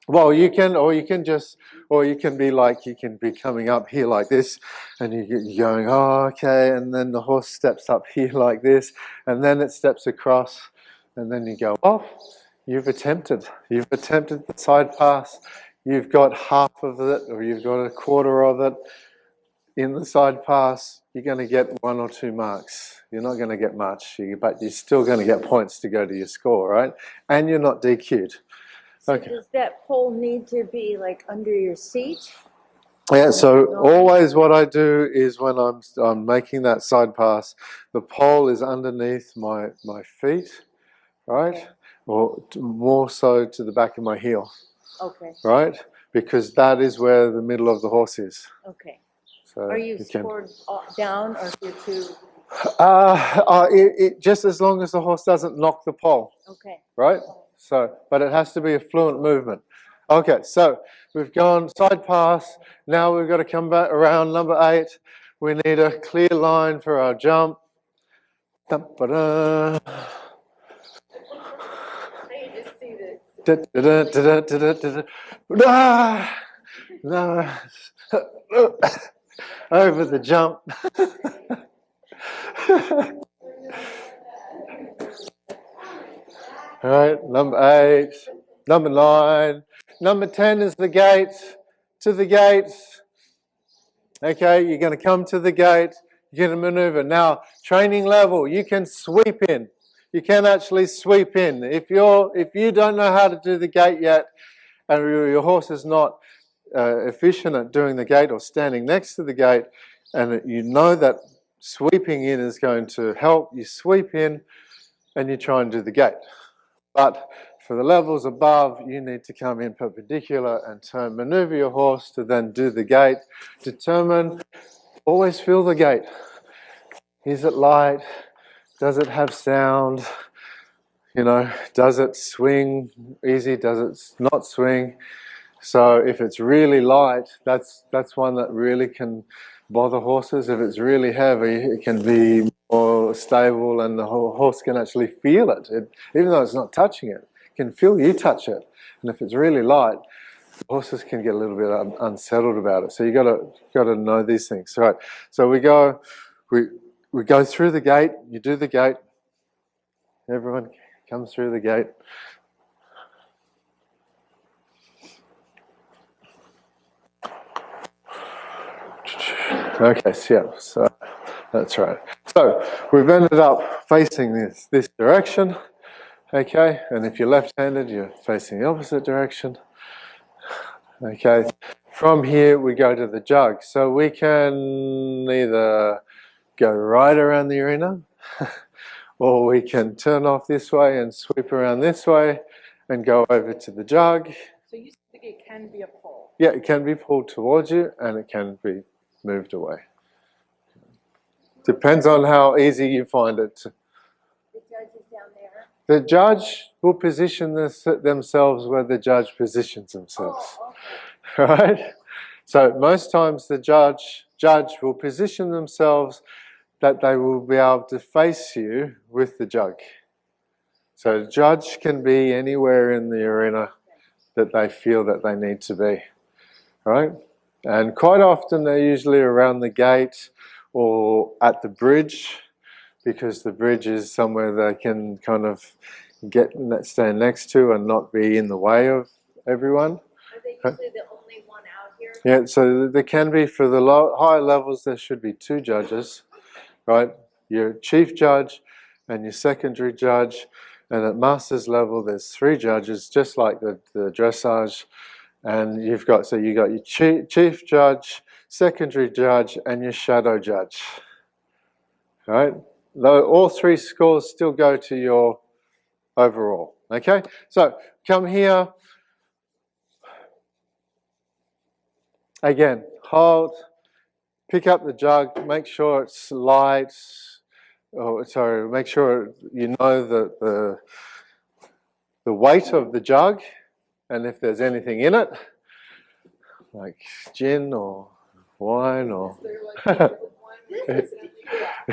Well, you can be like, you can be coming up here like this, and you're going, oh, okay, and then the horse steps up here like this, and then it steps across, and then you go off. You've attempted the side pass. You've got half of it, or you've got a quarter of it in the side pass. You're going to get 1 or 2 marks. You're not going to get much, but you're still going to get points to go to your score, right? And you're not DQ'd. So Okay. does that pole need to be like under your seat? Yeah, so always what I do is when I'm making that side pass, the pole is underneath my feet, right? Or more so to the back of my heel, Okay, right? Because that is where the middle of the horse is. okay. So Are you can. scored down, or if you're too, Just as long as the horse doesn't knock the pole, okay. right? So, but it has to be a fluent movement. Okay, so we've gone side pass. Now we've got to come back around number 8. We need a clear line for our jump. Da-ba-da. I can just see this. Da-da-da-da-da-da-da. Ah! No. Over the jump. All right, number 8, number 9, number 10 is the gate. To the gate. Okay, you're going to come to the gate. You're going to maneuver. Now, training level, you can sweep in. You can actually sweep in. If you don't know how to do the gate yet, and your horse is not efficient at doing the gate or standing next to the gate, and you know that sweeping in is going to help, you sweep in and you try and do the gate. But for the levels above, you need to come in perpendicular and maneuver your horse to then do the gate. Determine, always feel the gate. Is it light? Does it have sound? You know, does it swing easy? Does it not swing? So if it's really light, that's one that really can bother horses. If it's really heavy, it can be more stable and the horse can actually feel it. Even though it's not touching it, it can feel you touch it. And if it's really light, horses can get a little bit unsettled about it. So you got to know these things. Right. So we go through the gate. You do the gate. Everyone comes through the gate. Okay, so that's right. So we've ended up facing this direction, okay, and if you're left-handed, you're facing the opposite direction, okay. From here, we go to the jug. So we can either go right around the arena, or we can turn off this way and sweep around this way and go over to the jug. So you think it can be a pole? Yeah, it can be pulled towards you and it can be moved away. Depends on how easy you find it. The judge is down there. The judge will position themselves where the judge positions themselves. Oh, okay. Right? So most times the judge will position themselves that they will be able to face you with the jug. So the judge can be anywhere in the arena that they feel that they need to be. Right? And quite often they're usually around the gate or at the bridge, because the bridge is somewhere they can kind of stand next to and not be in the way of everyone. Are they usually the only one out here? Yeah, so there can be, for the higher levels, there should be 2 judges, right? Your chief judge and your secondary judge, and at master's level, there's 3 judges, just like the dressage. And you got your chief judge, secondary judge, and your shadow judge. Right? Though all 3 scores still go to your overall. Okay? So come here. Again, hold, pick up the jug, make sure it's light. Make sure you know the weight of the jug, and if there's anything in it, like gin or wine or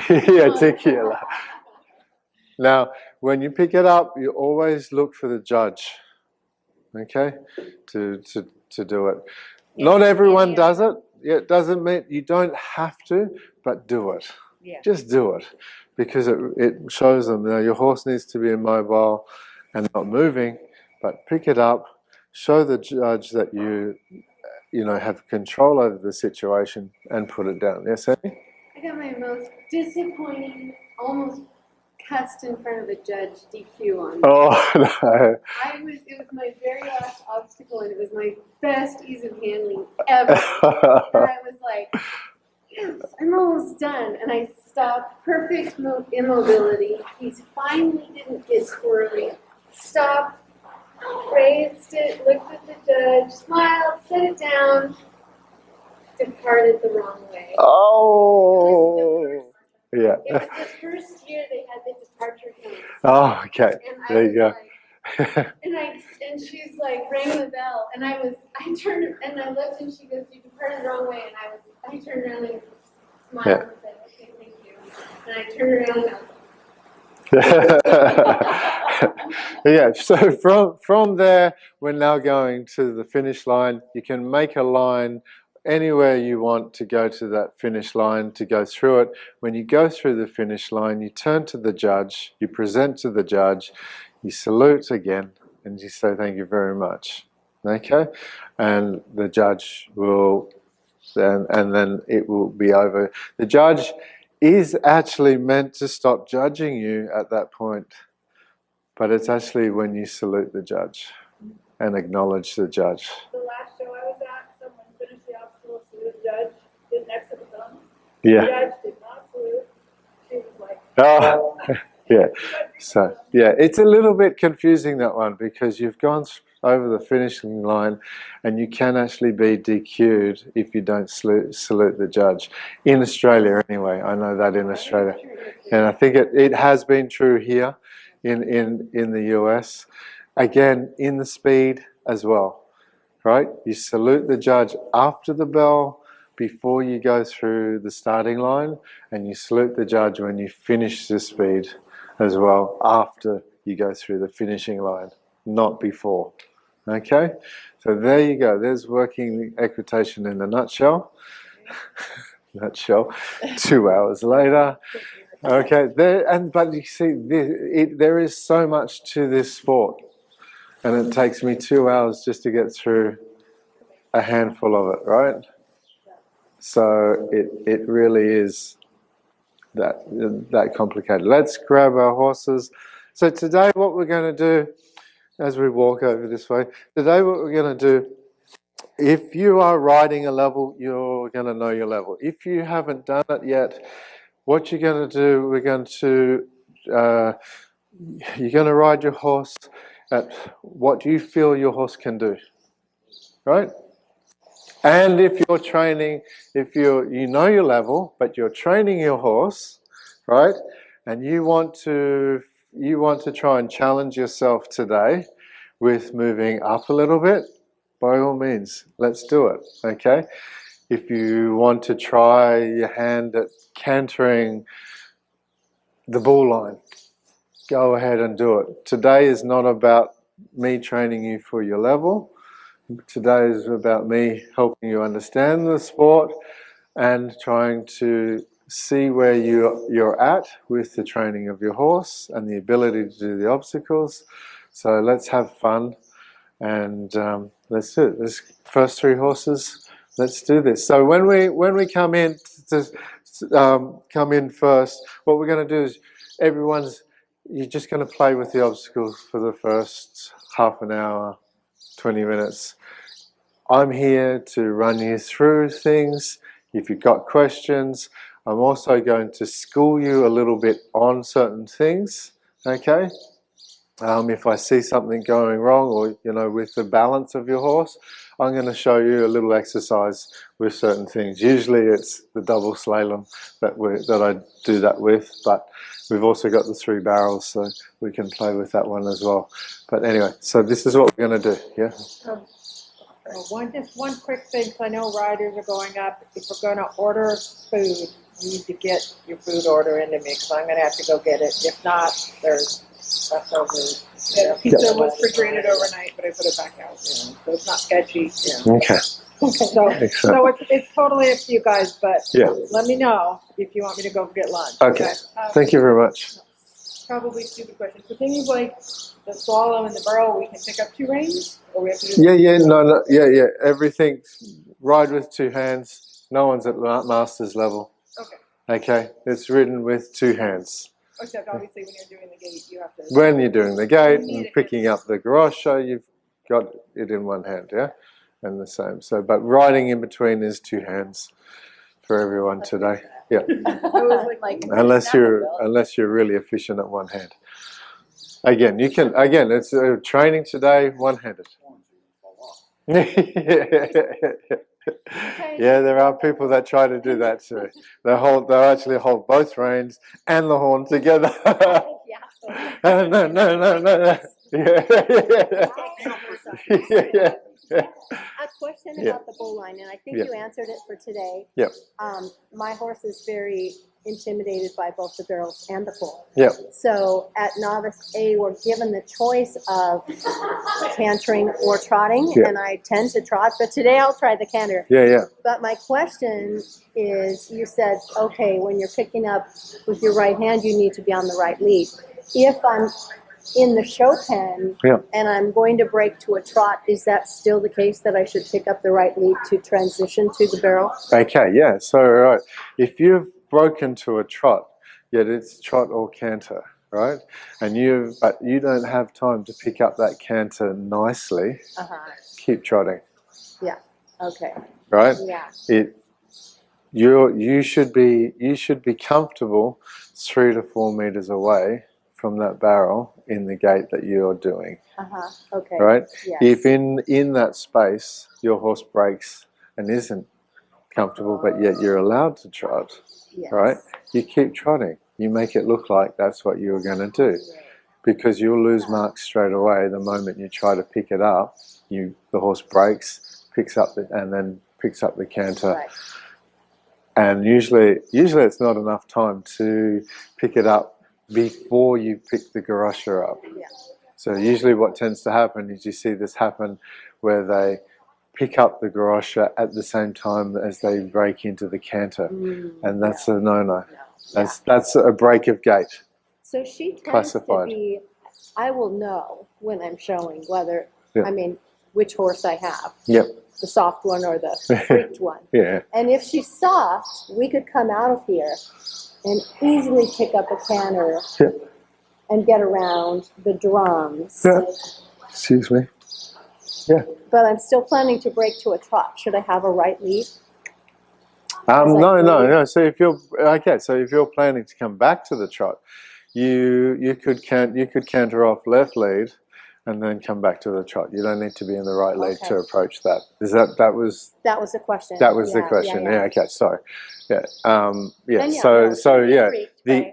yeah, tequila. Now, when you pick it up, you always look for the judge, okay, to do it. Not everyone does it. Yeah, it doesn't mean you don't have to, but do it. Yeah. Just do it, because it shows them, your horse needs to be immobile and not moving, but pick it up, show the judge that you have control over the situation, and put it down. Yes, Annie? I got my most disappointing, almost cussed in front of a judge DQ on me. Oh no. It was my very last obstacle, and it was my best ease of handling ever. And I was like, yes, I'm almost done. And I stopped, perfect immobility. He finally didn't get squirrely. Stopped, raised it, looked at the judge, smiled, set it down, departed the wrong way. Oh. Yeah. It was the first year they had the departure cones. Oh, okay. And I There was you go. like, and she's like rang the bell, and I turned and I looked, and she goes, "You departed the wrong way," and I turned around and smiled Yeah. and said, "Okay, thank you." And I turned around and I was Yeah, so from there, we're now going to the finish line. You can make a line anywhere you want to go to that finish line, to go through it. When you go through the finish line, you turn to the judge, you present to the judge, you salute again, and you say thank you very much. Okay? And the judge will and then it will be over. The judge is actually meant to stop judging you at that point, but it's actually when you salute the judge and acknowledge the judge. The last show I was at, someone finished the obstacle, saluted the judge, didn't exit the thumb. The Yeah. judge did not salute. She was like, Oh, yeah. So, yeah, it's a little bit confusing, that one, because you've gone over the finishing line and you can actually be DQ'd if you don't salute the judge. In Australia, anyway. I know that in Australia. And I think it has been true here in the US. Again, in the speed as well, right? You salute the judge after the bell, before you go through the starting line, and you salute the judge when you finish the speed as well, after you go through the finishing line, not before. Okay? So there you go. There's working equitation in a nutshell. 2 hours later. Okay, but you see, there is so much to this sport, and it takes me 2 hours just to get through a handful of it, right? So it really is that complicated. Let's grab our horses. So today what we're going to do, as we walk over this way, today what we're going to do, if you are riding a level, you're going to know your level. If you haven't done it yet, what you're going to do, you're going to ride your horse at what you feel your horse can do, right? And if you're training, if you know your level, but you're training your horse, right? And you want to try and challenge yourself today with moving up a little bit, by all means, let's do it, okay? If you want to try your hand at cantering the bull line, go ahead and do it. Today is not about me training you for your level. Today is about me helping you understand the sport and trying to see where you're at with the training of your horse and the ability to do the obstacles. So let's have fun, and let's do it. This first 3 horses, let's do this. So when we come in first, what we're going to do is you're just going to play with the obstacles for the first half an hour, 20 minutes. I'm here to run you through things. If you've got questions, I'm also going to school you a little bit on certain things, okay? If I see something going wrong, or with the balance of your horse, I'm going to show you a little exercise with certain things. Usually it's the double slalom that I do that with, but we've also got the 3 barrels, so we can play with that one as well. But anyway, so this is what we're going to do, yeah? Just one quick thing, 'cause I know riders are going up. If we're going to order food, you need to get your food order into me, because I'm going to have to go get it. If not, there's leftovers. yeah, the pizza was refrigerated overnight, but I put it back out. So it's not sketchy. Okay. So it's totally up to you guys, but Yeah. let me know if you want me to go get lunch. Okay. Thank you very much. Probably stupid question. So things like the swallow and the burrow, we can pick up 2 reins, or we have to do Yeah. Everything, ride with 2 hands. No one's at master's level. Okay. Okay, it's ridden with 2 hands. Except obviously when you're doing the gate, you have to. When you're doing the gate You need and it picking up the garrocha, you've got it in one hand, yeah? And the same. So, but riding in between is two hands for everyone today. Yeah. It was like Unless you're really efficient at one hand. Again, it's training today one-handed. Yeah, there are people that try to do that too. They'll actually hold both reins and the horn together. No. Yeah. A question Yeah. about the bow line, and I think Yeah. you answered it for today. Yep. My horse is very intimidated by both the barrels and the pole. Yep. So at novice A, we're given the choice of cantering or trotting, Yeah. and I tend to trot, but today I'll try the canter. Yeah. But my question is, you said, okay, when you're picking up with your right hand, you need to be on the right lead. If I'm in the show pen Yeah. and I'm going to break to a trot, is that still the case that I should pick up the right lead to transition to the barrel? Okay, yeah. So, right, if you've broken to a trot, yet it's trot or canter, right? But you don't have time to pick up that canter nicely. Keep trotting, Okay. right? Yeah. You should be comfortable 3 to 4 meters away from that barrel in the gait that you're doing, Okay. right? Yes. If in that space your horse breaks and isn't comfortable, but yet you're allowed to trot, Yes. right? You keep trotting. You make it look like that's what you were going to do, because you'll lose marks straight away the moment you try to pick it up. The horse breaks, and then picks up the canter. Right. And usually it's not enough time to pick it up before you pick the garrocha up. Yeah. So usually what tends to happen is you see this happen where they pick up the garrocha at the same time as they break into the canter, and that's a no-no. That's a break of gait. So she tends Classified. to be, I will know when I'm showing whether, Yeah. I mean, which horse I have. Yep. The soft one or the freaked one. Yeah. And if she's soft, we could come out of here and easily pick up a canter Yeah. and get around the drums. Yeah. Excuse me. Yeah. But I'm still planning to break to a trot. Should I have a right lead? No. So if you're planning to come back to the trot, you could canter off left lead, and then come back to the trot. You don't need to be in the right lead to approach that. That was the question. That was the question. Yeah. Okay. Sorry. Yeah. Yeah. And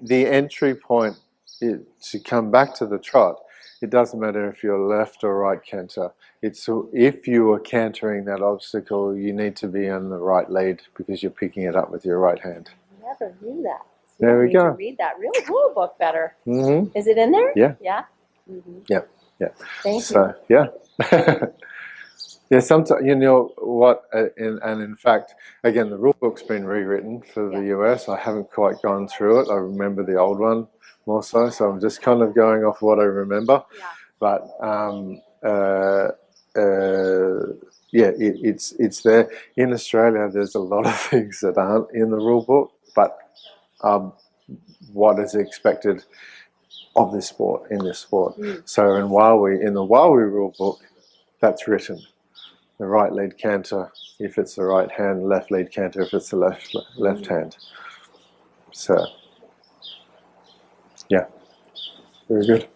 The entry point to come back to the trot. It doesn't matter if you're left or right canter. It's if you are cantering that obstacle, you need to be on the right lead because you're picking it up with your right hand. Never knew that. There we I need to go. read that real rule book better. Mm-hmm. Is it in there? Yeah. Yeah. Mm-hmm. Yeah. Yeah. Thank So yeah. Yeah, sometimes you know what, and in fact, again, the rule book's been rewritten for the US. I haven't quite gone through it. I remember the old one more so I'm just kind of going off what I remember. Yeah. But it's there. In Australia, there's a lot of things that aren't in the rule book, but what is expected of this sport, in this sport. So in the Wawi rule book, that's written. The right lead canter if it's the right hand, left lead canter if it's the left hand. So, yeah, very good.